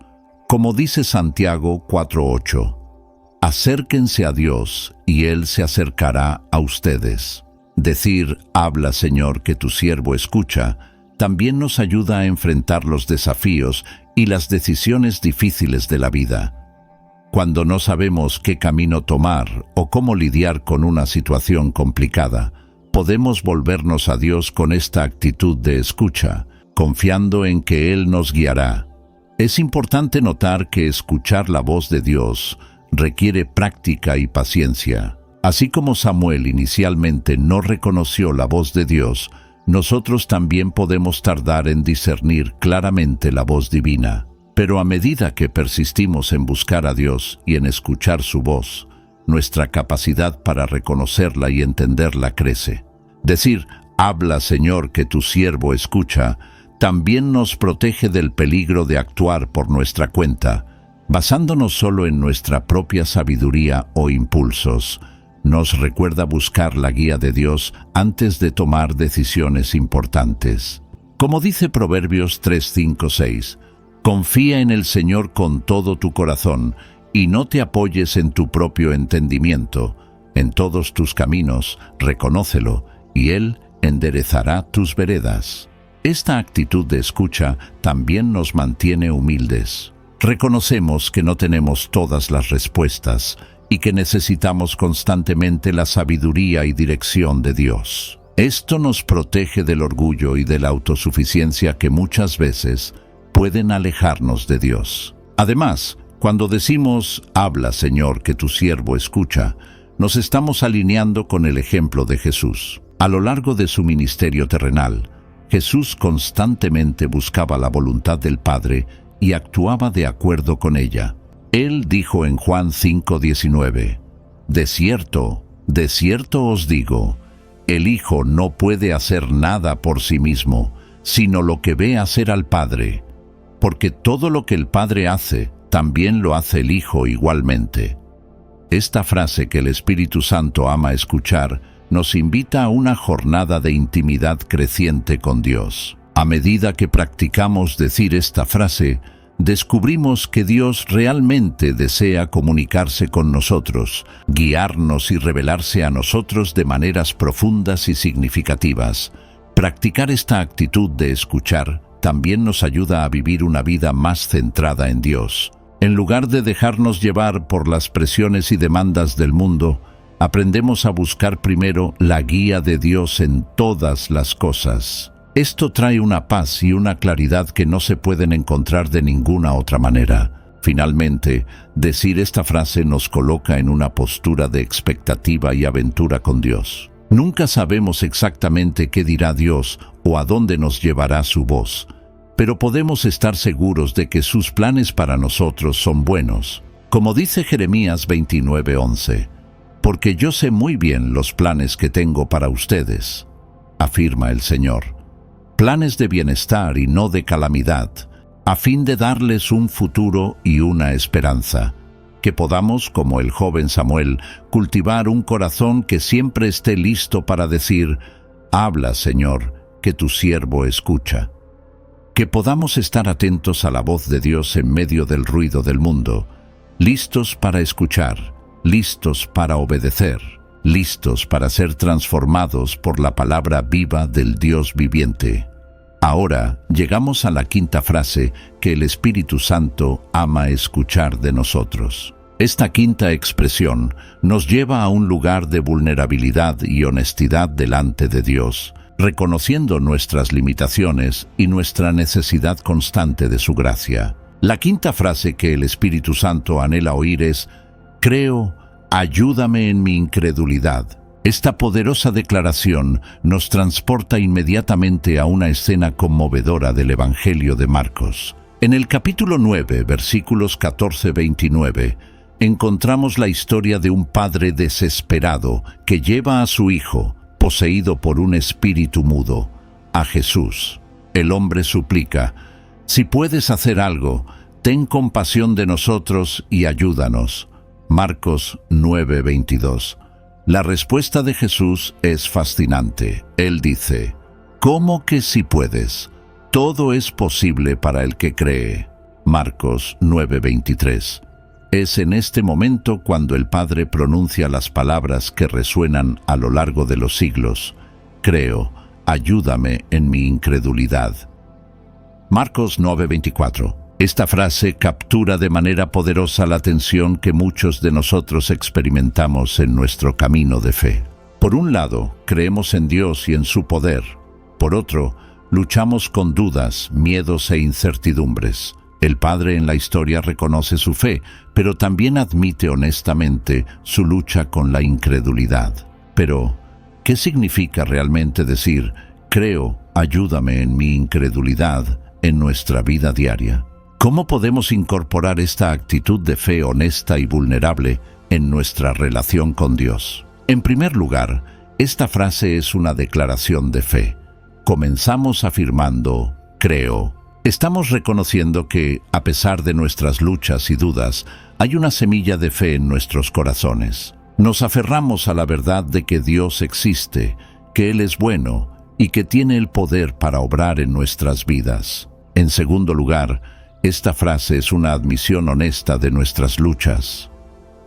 Speaker 1: Como dice Santiago 4:8, «Acérquense a Dios y Él se acercará a ustedes». Decir, «Habla, Señor, que tu siervo escucha», también nos ayuda a enfrentar los desafíos y las decisiones difíciles de la vida. Cuando no sabemos qué camino tomar o cómo lidiar con una situación complicada, podemos volvernos a Dios con esta actitud de escucha, confiando en que Él nos guiará. Es importante notar que escuchar la voz de Dios requiere práctica y paciencia. Así como Samuel inicialmente no reconoció la voz de Dios, nosotros también podemos tardar en discernir claramente la voz divina. Pero a medida que persistimos en buscar a Dios y en escuchar su voz, nuestra capacidad para reconocerla y entenderla crece. Decir, «Habla, Señor, que tu siervo escucha», también nos protege del peligro de actuar por nuestra cuenta, basándonos solo en nuestra propia sabiduría o impulsos. Nos recuerda buscar la guía de Dios antes de tomar decisiones importantes. Como dice Proverbios 3:5-6, «Confía en el Señor con todo tu corazón y no te apoyes en tu propio entendimiento. En todos tus caminos reconócelo y Él enderezará tus veredas». Esta actitud de escucha también nos mantiene humildes. Reconocemos que no tenemos todas las respuestas y que necesitamos constantemente la sabiduría y dirección de Dios. Esto nos protege del orgullo y de la autosuficiencia que muchas veces pueden alejarnos de Dios. Además, cuando decimos, «Habla, Señor, que tu siervo escucha», nos estamos alineando con el ejemplo de Jesús. A lo largo de su ministerio terrenal, Jesús constantemente buscaba la voluntad del Padre y actuaba de acuerdo con ella. Él dijo en Juan 5:19, de cierto os digo, el Hijo no puede hacer nada por sí mismo, sino lo que ve hacer al Padre, porque todo lo que el Padre hace, también lo hace el Hijo igualmente. Esta frase que el Espíritu Santo ama escuchar nos invita a una jornada de intimidad creciente con Dios. A medida que practicamos decir esta frase, descubrimos que Dios realmente desea comunicarse con nosotros, guiarnos y revelarse a nosotros de maneras profundas y significativas. Practicar esta actitud de escuchar también nos ayuda a vivir una vida más centrada en Dios. En lugar de dejarnos llevar por las presiones y demandas del mundo, aprendemos a buscar primero la guía de Dios en todas las cosas. Esto trae una paz y una claridad que no se pueden encontrar de ninguna otra manera. Finalmente, decir esta frase nos coloca en una postura de expectativa y aventura con Dios. Nunca sabemos exactamente qué dirá Dios o a dónde nos llevará su voz, pero podemos estar seguros de que sus planes para nosotros son buenos. Como dice Jeremías 29:11, porque yo sé muy bien los planes que tengo para ustedes, afirma el Señor. Planes de bienestar y no de calamidad, a fin de darles un futuro y una esperanza. Que podamos, como el joven Samuel, cultivar un corazón que siempre esté listo para decir, habla, Señor, que tu siervo escucha. Que podamos estar atentos a la voz de Dios en medio del ruido del mundo, listos para escuchar, listos para obedecer, listos para ser transformados por la palabra viva del Dios viviente. Ahora llegamos a la quinta frase que el Espíritu Santo ama escuchar de nosotros. Esta quinta expresión nos lleva a un lugar de vulnerabilidad y honestidad delante de Dios, reconociendo nuestras limitaciones y nuestra necesidad constante de su gracia. La quinta frase que el Espíritu Santo anhela oír es, creo, ayúdame en mi incredulidad. Esta poderosa declaración nos transporta inmediatamente a una escena conmovedora del Evangelio de Marcos. En el capítulo 9, versículos 14-29, encontramos la historia de un padre desesperado que lleva a su hijo, poseído por un espíritu mudo, a Jesús. El hombre suplica, si puedes hacer algo, ten compasión de nosotros y ayúdanos. Marcos 9:22. La respuesta de Jesús es fascinante. Él dice, ¿cómo que si puedes? Todo es posible para el que cree. Marcos 9:23. Es en este momento cuando el Padre pronuncia las palabras que resuenan a lo largo de los siglos. Creo, ayúdame en mi incredulidad. Marcos 9:24. Esta frase captura de manera poderosa la tensión que muchos de nosotros experimentamos en nuestro camino de fe. Por un lado, creemos en Dios y en su poder. Por otro, luchamos con dudas, miedos e incertidumbres. El Padre en la historia reconoce su fe, pero también admite honestamente su lucha con la incredulidad. Pero, ¿qué significa realmente decir, creo, ayúdame en mi incredulidad en nuestra vida diaria? ¿Cómo podemos incorporar esta actitud de fe honesta y vulnerable en nuestra relación con Dios? En primer lugar, esta frase es una declaración de fe. Comenzamos afirmando, creo. Estamos reconociendo que, a pesar de nuestras luchas y dudas, hay una semilla de fe en nuestros corazones. Nos aferramos a la verdad de que Dios existe, que Él es bueno y que tiene el poder para obrar en nuestras vidas. En segundo lugar, esta frase es una admisión honesta de nuestras luchas.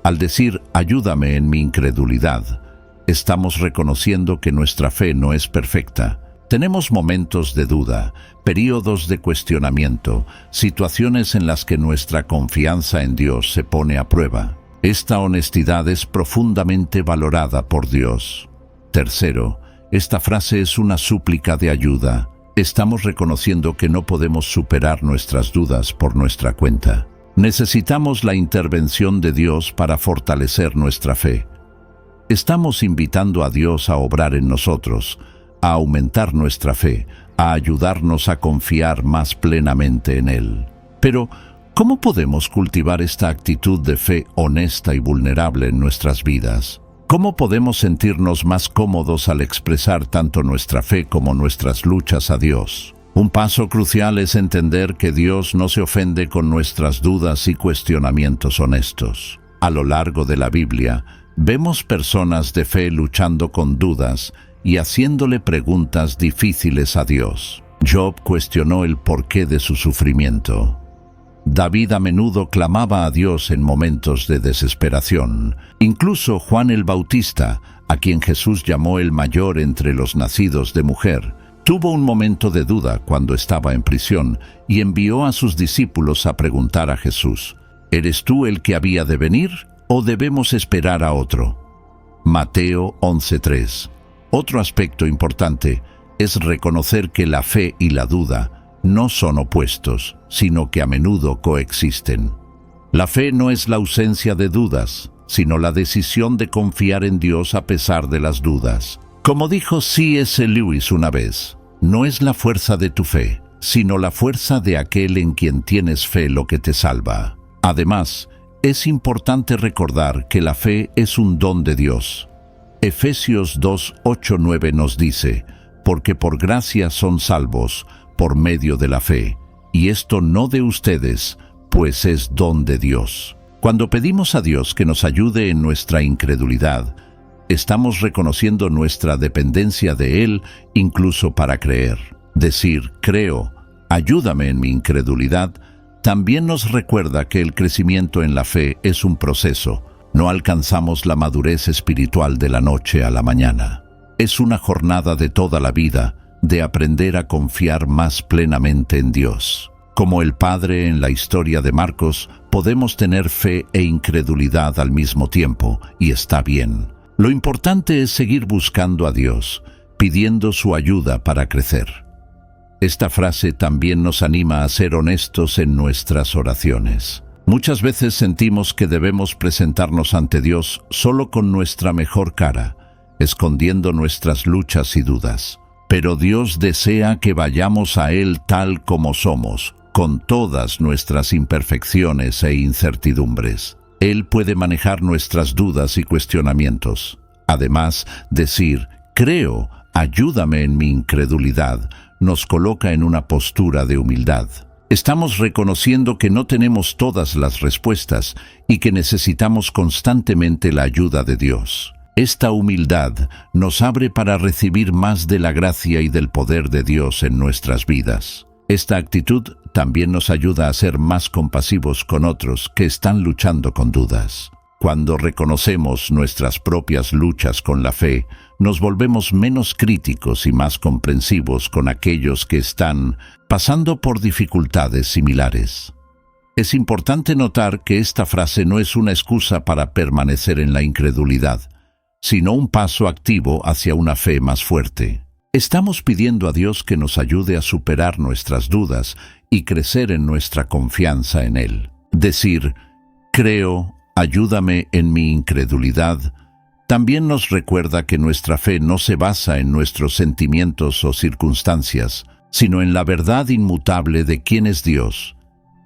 Speaker 1: Al decir, ayúdame en mi incredulidad, estamos reconociendo que nuestra fe no es perfecta. Tenemos momentos de duda, períodos de cuestionamiento, situaciones en las que nuestra confianza en Dios se pone a prueba. Esta honestidad es profundamente valorada por Dios. Tercero, esta frase es una súplica de ayuda. Estamos reconociendo que no podemos superar nuestras dudas por nuestra cuenta. Necesitamos la intervención de Dios para fortalecer nuestra fe. Estamos invitando a Dios a obrar en nosotros, a aumentar nuestra fe, a ayudarnos a confiar más plenamente en Él. Pero, ¿cómo podemos cultivar esta actitud de fe honesta y vulnerable en nuestras vidas? ¿Cómo podemos sentirnos más cómodos al expresar tanto nuestra fe como nuestras luchas a Dios? Un paso crucial es entender que Dios no se ofende con nuestras dudas y cuestionamientos honestos. A lo largo de la Biblia, vemos personas de fe luchando con dudas y haciéndole preguntas difíciles a Dios. Job cuestionó el porqué de su sufrimiento. David a menudo clamaba a Dios en momentos de desesperación. Incluso Juan el Bautista, a quien Jesús llamó el mayor entre los nacidos de mujer, tuvo un momento de duda cuando estaba en prisión y envió a sus discípulos a preguntar a Jesús: ¿eres tú el que había de venir o debemos esperar a otro? Mateo 11:3. Otro aspecto importante es reconocer que la fe y la duda no son opuestos, sino que a menudo coexisten. La fe no es la ausencia de dudas, sino la decisión de confiar en Dios a pesar de las dudas. Como dijo C.S. Lewis una vez, no es la fuerza de tu fe, sino la fuerza de aquel en quien tienes fe lo que te salva. Además, es importante recordar que la fe es un don de Dios. Efesios 2:8-9 nos dice: porque por gracia son salvos, por medio de la fe, y esto no de ustedes, pues es don de Dios. Cuando pedimos a Dios que nos ayude en nuestra incredulidad, estamos reconociendo nuestra dependencia de Él incluso para creer. Decir, creo, ayúdame en mi incredulidad, también nos recuerda que el crecimiento en la fe es un proceso. No alcanzamos la madurez espiritual de la noche a la mañana. Es una jornada de toda la vida, de aprender a confiar más plenamente en Dios. Como el Padre en la historia de Marcos, podemos tener fe e incredulidad al mismo tiempo, y está bien. Lo importante es seguir buscando a Dios, pidiendo su ayuda para crecer. Esta frase también nos anima a ser honestos en nuestras oraciones. Muchas veces sentimos que debemos presentarnos ante Dios solo con nuestra mejor cara, escondiendo nuestras luchas y dudas. Pero Dios desea que vayamos a Él tal como somos, con todas nuestras imperfecciones e incertidumbres. Él puede manejar nuestras dudas y cuestionamientos. Además, decir, creo, ayúdame en mi incredulidad, nos coloca en una postura de humildad. Estamos reconociendo que no tenemos todas las respuestas y que necesitamos constantemente la ayuda de Dios. Esta humildad nos abre para recibir más de la gracia y del poder de Dios en nuestras vidas. Esta actitud también nos ayuda a ser más compasivos con otros que están luchando con dudas. Cuando reconocemos nuestras propias luchas con la fe, nos volvemos menos críticos y más comprensivos con aquellos que están pasando por dificultades similares. Es importante notar que esta frase no es una excusa para permanecer en la incredulidad, sino un paso activo hacia una fe más fuerte. Estamos pidiendo a Dios que nos ayude a superar nuestras dudas y crecer en nuestra confianza en Él. Decir, creo, ayúdame en mi incredulidad, también nos recuerda que nuestra fe no se basa en nuestros sentimientos o circunstancias, sino en la verdad inmutable de quién es Dios.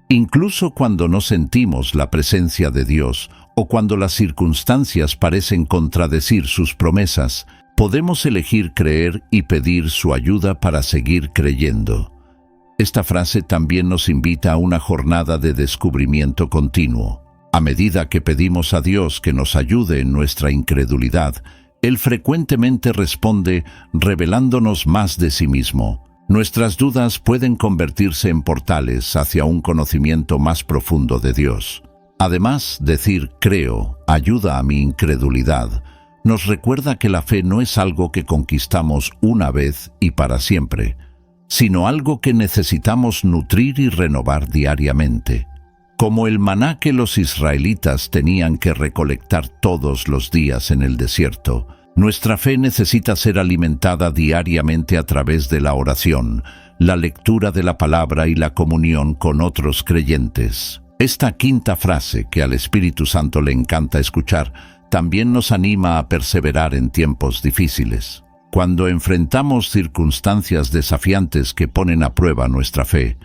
Speaker 1: Incluso cuando no sentimos la presencia de Dios o cuando las circunstancias parecen contradecir sus promesas, podemos elegir creer y pedir su ayuda para seguir creyendo. Esta frase también nos invita a una jornada de descubrimiento continuo. A medida que pedimos a Dios que nos ayude en nuestra incredulidad, Él frecuentemente responde revelándonos más de sí mismo. Nuestras dudas pueden convertirse en portales hacia un conocimiento más profundo de Dios. Además, decir creo, ayuda a mi incredulidad, nos recuerda que la fe no es algo que conquistamos una vez y para siempre, sino algo que necesitamos nutrir y renovar diariamente. Como el maná que los israelitas tenían que recolectar todos los días en el desierto, nuestra fe necesita ser alimentada diariamente a través de la oración, la lectura de la palabra y la comunión con otros creyentes. Esta quinta frase, que al Espíritu Santo le encanta escuchar, también nos anima a perseverar en tiempos difíciles. Cuando enfrentamos circunstancias desafiantes que ponen a prueba nuestra fe,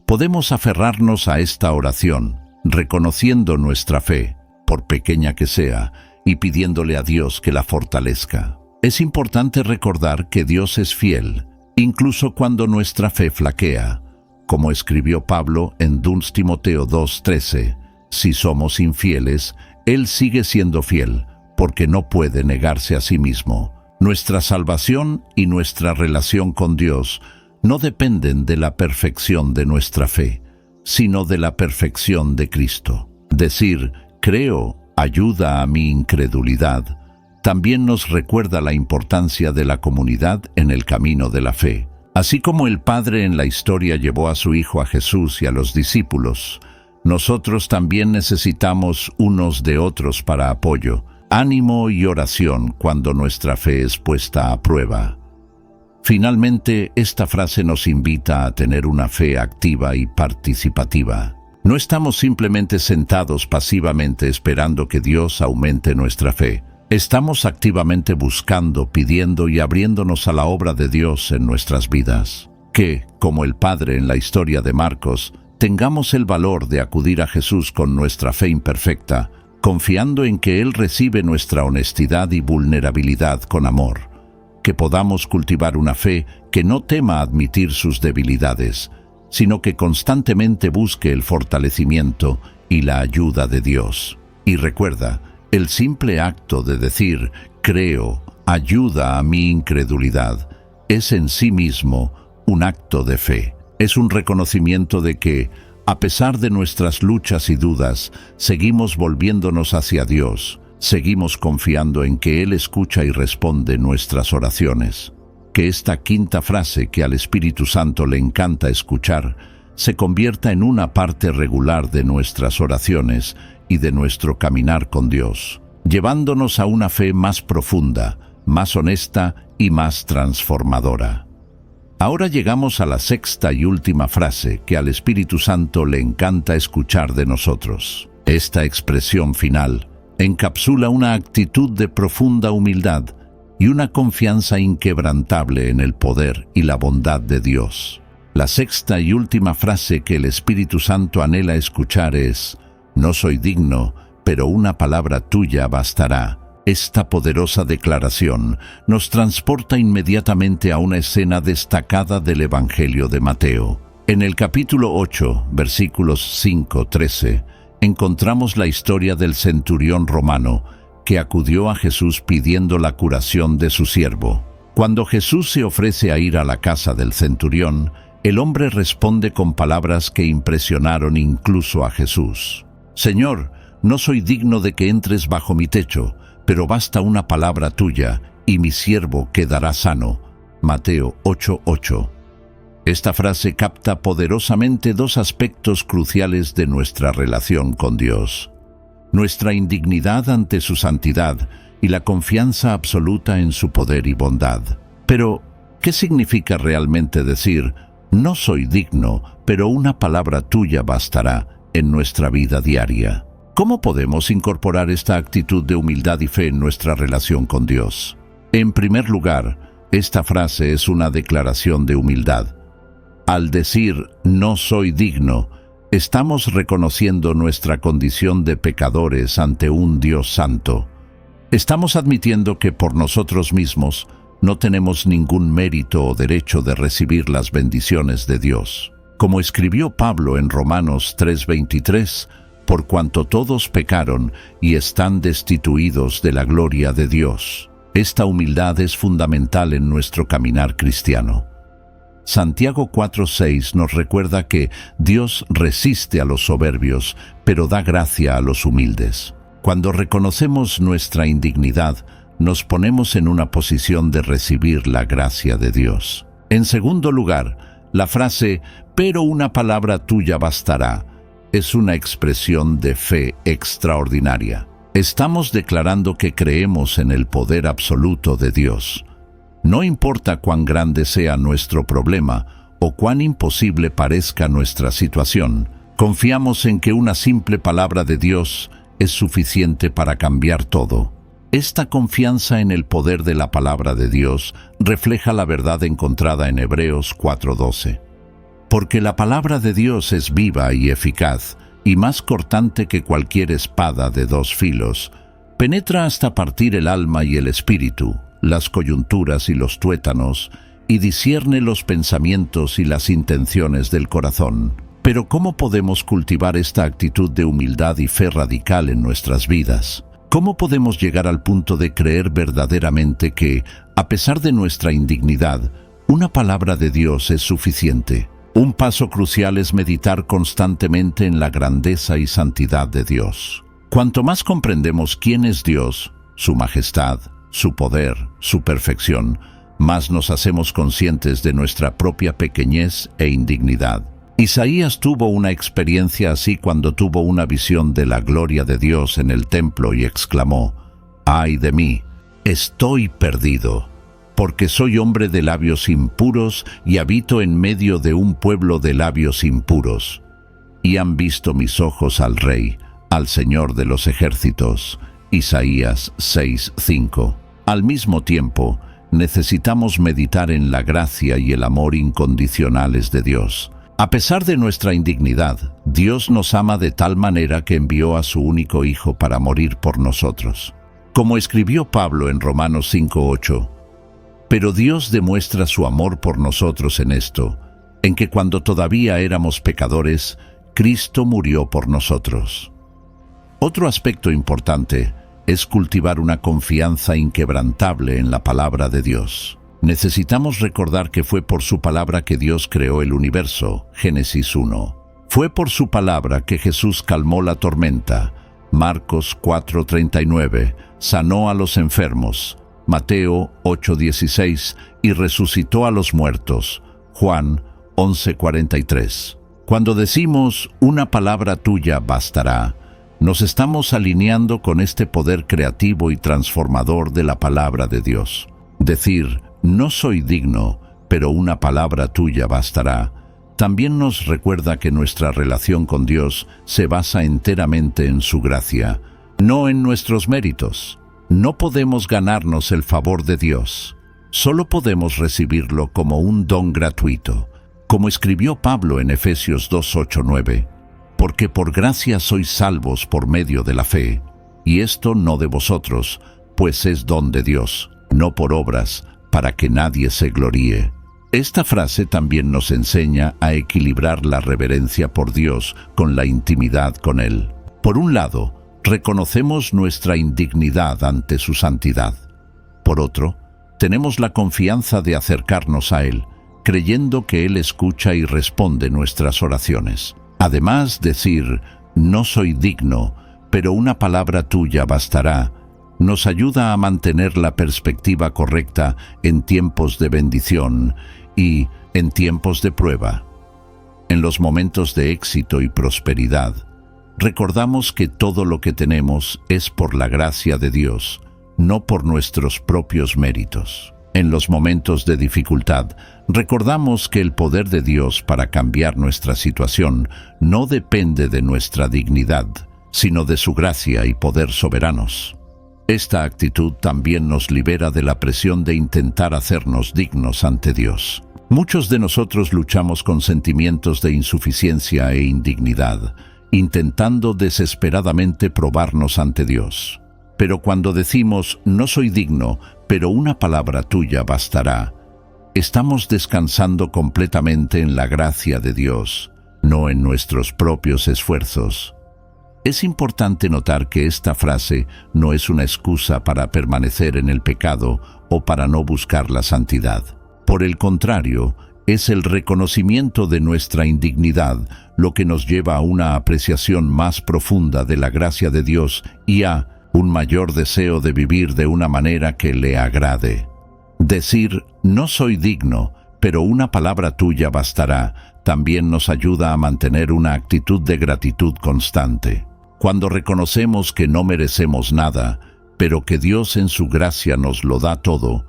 Speaker 1: podemos aferrarnos a esta oración, reconociendo nuestra fe, por pequeña que sea, y pidiéndole a Dios que la fortalezca. Es importante recordar que Dios es fiel, incluso cuando nuestra fe flaquea. Como escribió Pablo en 2 Timoteo 2:13, si somos infieles, Él sigue siendo fiel, porque no puede negarse a sí mismo. Nuestra salvación y nuestra relación con Dios no dependen de la perfección de nuestra fe, sino de la perfección de Cristo. Decir, creo, ayuda a mi incredulidad, también nos recuerda la importancia de la comunidad en el camino de la fe. Así como el Padre en la historia llevó a su Hijo a Jesús y a los discípulos, nosotros también necesitamos unos de otros para apoyo, ánimo y oración cuando nuestra fe es puesta a prueba. Finalmente, esta frase nos invita a tener una fe activa y participativa. No estamos simplemente sentados pasivamente esperando que Dios aumente nuestra fe. Estamos activamente buscando, pidiendo y abriéndonos a la obra de Dios en nuestras vidas. Que, como el Padre en la historia de Marcos, tengamos el valor de acudir a Jesús con nuestra fe imperfecta, confiando en que Él recibe nuestra honestidad y vulnerabilidad con amor. Que podamos cultivar una fe que no tema admitir sus debilidades, sino que constantemente busque el fortalecimiento y la ayuda de Dios. Y recuerda, el simple acto de decir, creo, ayuda a mi incredulidad, es en sí mismo un acto de fe. Es un reconocimiento de que, a pesar de nuestras luchas y dudas, seguimos volviéndonos hacia Dios, seguimos confiando en que Él escucha y responde nuestras oraciones. Que esta quinta frase que al Espíritu Santo le encanta escuchar, se convierta en una parte regular de nuestras oraciones y de nuestro caminar con Dios, llevándonos a una fe más profunda, más honesta y más transformadora. Ahora llegamos a la sexta y última frase que al Espíritu Santo le encanta escuchar de nosotros. Esta expresión final encapsula una actitud de profunda humildad y una confianza inquebrantable en el poder y la bondad de Dios. La sexta y última frase que el Espíritu Santo anhela escuchar es: no soy digno, pero una palabra tuya bastará. Esta poderosa declaración nos transporta inmediatamente a una escena destacada del Evangelio de Mateo. En el capítulo 8, versículos 5-13, encontramos la historia del centurión romano que acudió a Jesús pidiendo la curación de su siervo. Cuando Jesús se ofrece a ir a la casa del centurión, el hombre responde con palabras que impresionaron incluso a Jesús. Señor, no soy digno de que entres bajo mi techo, pero basta una palabra tuya, y mi siervo quedará sano. Mateo 8:8. Esta frase capta poderosamente dos aspectos cruciales de nuestra relación con Dios: nuestra indignidad ante su santidad y la confianza absoluta en su poder y bondad. Pero, ¿qué significa realmente decir, no soy digno, pero una palabra tuya bastará en nuestra vida diaria? ¿Cómo podemos incorporar esta actitud de humildad y fe en nuestra relación con Dios? En primer lugar, esta frase es una declaración de humildad. Al decir, no soy digno, estamos reconociendo nuestra condición de pecadores ante un Dios santo. Estamos admitiendo que por nosotros mismos no tenemos ningún mérito o derecho de recibir las bendiciones de Dios. Como escribió Pablo en Romanos 3:23, por cuanto todos pecaron y están destituidos de la gloria de Dios. Esta humildad es fundamental en nuestro caminar cristiano. Santiago 4:6 nos recuerda que Dios resiste a los soberbios, pero da gracia a los humildes. Cuando reconocemos nuestra indignidad, nos ponemos en una posición de recibir la gracia de Dios. En segundo lugar, la frase, pero una palabra tuya bastará, es una expresión de fe extraordinaria. Estamos declarando que creemos en el poder absoluto de Dios. No importa cuán grande sea nuestro problema o cuán imposible parezca nuestra situación, confiamos en que una simple palabra de Dios es suficiente para cambiar todo. Esta confianza en el poder de la palabra de Dios refleja la verdad encontrada en Hebreos 4:12. Porque la palabra de Dios es viva y eficaz, y más cortante que cualquier espada de dos filos, penetra hasta partir el alma y el espíritu, las coyunturas y los tuétanos, y discierne los pensamientos y las intenciones del corazón. Pero ¿cómo podemos cultivar esta actitud de humildad y fe radical en nuestras vidas? ¿Cómo podemos llegar al punto de creer verdaderamente que, a pesar de nuestra indignidad, una palabra de Dios es suficiente? Un paso crucial es meditar constantemente en la grandeza y santidad de Dios. Cuanto más comprendemos quién es Dios, su majestad, su poder, su perfección, más nos hacemos conscientes de nuestra propia pequeñez e indignidad. Isaías tuvo una experiencia así cuando tuvo una visión de la gloria de Dios en el templo y exclamó: «¡Ay de mí! Estoy perdido, porque soy hombre de labios impuros y habito en medio de un pueblo de labios impuros. Y han visto mis ojos al Rey, al Señor de los ejércitos». Isaías 6:5. Al mismo tiempo, necesitamos meditar en la gracia y el amor incondicionales de Dios. A pesar de nuestra indignidad, Dios nos ama de tal manera que envió a su único Hijo para morir por nosotros. Como escribió Pablo en Romanos 5:8, «Pero Dios demuestra su amor por nosotros en esto, en que cuando todavía éramos pecadores, Cristo murió por nosotros». Otro aspecto importante es cultivar una confianza inquebrantable en la palabra de Dios. Necesitamos recordar que fue por su palabra que Dios creó el universo, Génesis 1. Fue por su palabra que Jesús calmó la tormenta, Marcos 4:39, sanó a los enfermos, Mateo 8:16, y resucitó a los muertos, Juan 11:43. Cuando decimos «una palabra tuya bastará», nos estamos alineando con este poder creativo y transformador de la palabra de Dios. Decir «no soy digno, pero una palabra tuya bastará» también nos recuerda que nuestra relación con Dios se basa enteramente en su gracia, no en nuestros méritos. No podemos ganarnos el favor de Dios, solo podemos recibirlo como un don gratuito, como escribió Pablo en Efesios 2:8-9, «Porque por gracia sois salvos por medio de la fe, y esto no de vosotros, pues es don de Dios, no por obras, para que nadie se gloríe». Esta frase también nos enseña a equilibrar la reverencia por Dios con la intimidad con Él. Por un lado, reconocemos nuestra indignidad ante su santidad. Por otro, tenemos la confianza de acercarnos a Él, creyendo que Él escucha y responde nuestras oraciones. Además, decir «no soy digno, pero una palabra tuya bastará», nos ayuda a mantener la perspectiva correcta en tiempos de bendición y en tiempos de prueba. En los momentos de éxito y prosperidad, recordamos que todo lo que tenemos es por la gracia de Dios, no por nuestros propios méritos. En los momentos de dificultad, recordamos que el poder de Dios para cambiar nuestra situación no depende de nuestra dignidad, sino de su gracia y poder soberanos. Esta actitud también nos libera de la presión de intentar hacernos dignos ante Dios. Muchos de nosotros luchamos con sentimientos de insuficiencia e indignidad, intentando desesperadamente probarnos ante Dios. Pero cuando decimos «no soy digno, pero una palabra tuya bastará», estamos descansando completamente en la gracia de Dios, no en nuestros propios esfuerzos. Es importante notar que esta frase no es una excusa para permanecer en el pecado o para no buscar la santidad. Por el contrario, es el reconocimiento de nuestra indignidad lo que nos lleva a una apreciación más profunda de la gracia de Dios y a un mayor deseo de vivir de una manera que le agrade. Decir «no soy digno, pero una palabra tuya bastará» también nos ayuda a mantener una actitud de gratitud constante. Cuando reconocemos que no merecemos nada, pero que Dios en su gracia nos lo da todo,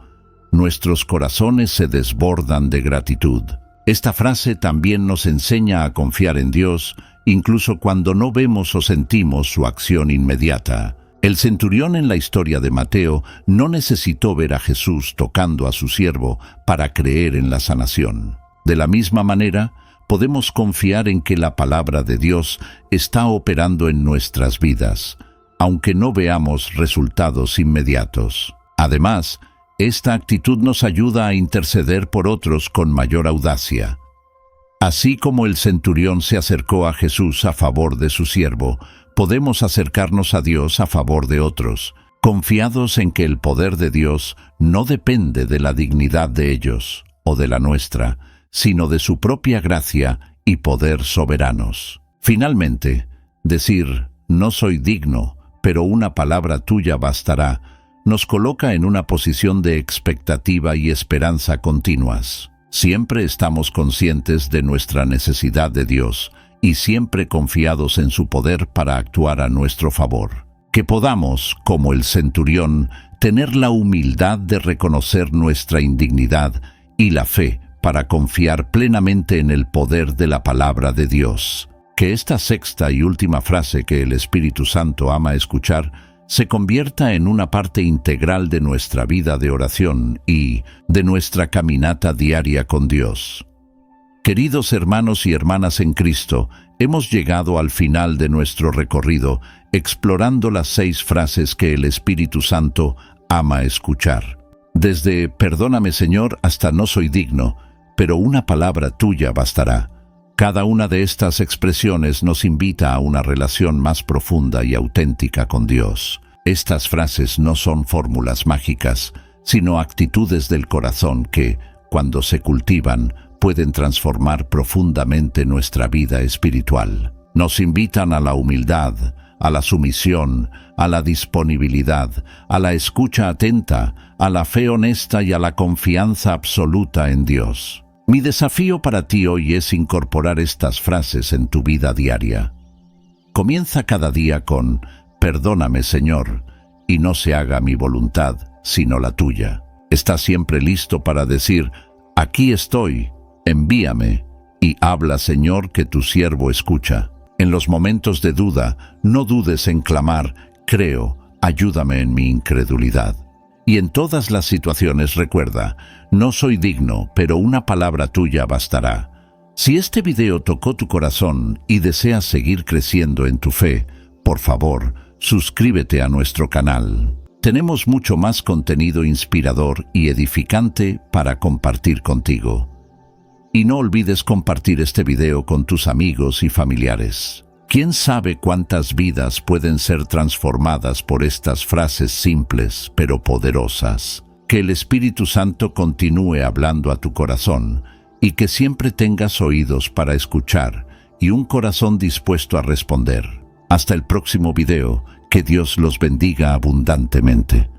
Speaker 1: nuestros corazones se desbordan de gratitud. Esta frase también nos enseña a confiar en Dios, incluso cuando no vemos o sentimos su acción inmediata. El centurión en la historia de Mateo no necesitó ver a Jesús tocando a su siervo para creer en la sanación. De la misma manera, podemos confiar en que la palabra de Dios está operando en nuestras vidas, aunque no veamos resultados inmediatos. Además, esta actitud nos ayuda a interceder por otros con mayor audacia. Así como el centurión se acercó a Jesús a favor de su siervo, podemos acercarnos a Dios a favor de otros, confiados en que el poder de Dios no depende de la dignidad de ellos o de la nuestra, sino de su propia gracia y poder soberanos. Finalmente, decir, no soy digno, pero una palabra tuya bastará, nos coloca en una posición de expectativa y esperanza continuas. Siempre estamos conscientes de nuestra necesidad de Dios y siempre confiados en su poder para actuar a nuestro favor. Que podamos, como el centurión, tener la humildad de reconocer nuestra indignidad y la fe para confiar plenamente en el poder de la palabra de Dios. Que esta sexta y última frase que el Espíritu Santo ama escuchar se convierta en una parte integral de nuestra vida de oración y de nuestra caminata diaria con Dios. Queridos hermanos y hermanas en Cristo, hemos llegado al final de nuestro recorrido explorando las 6 frases que el Espíritu Santo ama escuchar. Desde «Perdóname, Señor» hasta «No soy digno», pero una palabra tuya bastará. Cada una de estas expresiones nos invita a una relación más profunda y auténtica con Dios. Estas frases no son fórmulas mágicas, sino actitudes del corazón que, cuando se cultivan, pueden transformar profundamente nuestra vida espiritual. Nos invitan a la humildad, a la sumisión, a la disponibilidad, a la escucha atenta, a la fe honesta y a la confianza absoluta en Dios. Mi desafío para ti hoy es incorporar estas frases en tu vida diaria. Comienza cada día con «Perdóname, Señor», y no se haga mi voluntad, sino la tuya. Estás siempre listo para decir «Aquí estoy, envíame», y habla, Señor, que tu siervo escucha. En los momentos de duda, no dudes en clamar «Creo, ayúdame en mi incredulidad». Y en todas las situaciones recuerda, no soy digno, pero una palabra tuya bastará. Si este video tocó tu corazón y deseas seguir creciendo en tu fe, por favor, suscríbete a nuestro canal. Tenemos mucho más contenido inspirador y edificante para compartir contigo. Y no olvides compartir este video con tus amigos y familiares. ¿Quién sabe cuántas vidas pueden ser transformadas por estas frases simples pero poderosas? Que el Espíritu Santo continúe hablando a tu corazón y que siempre tengas oídos para escuchar y un corazón dispuesto a responder. Hasta el próximo video, que Dios los bendiga abundantemente.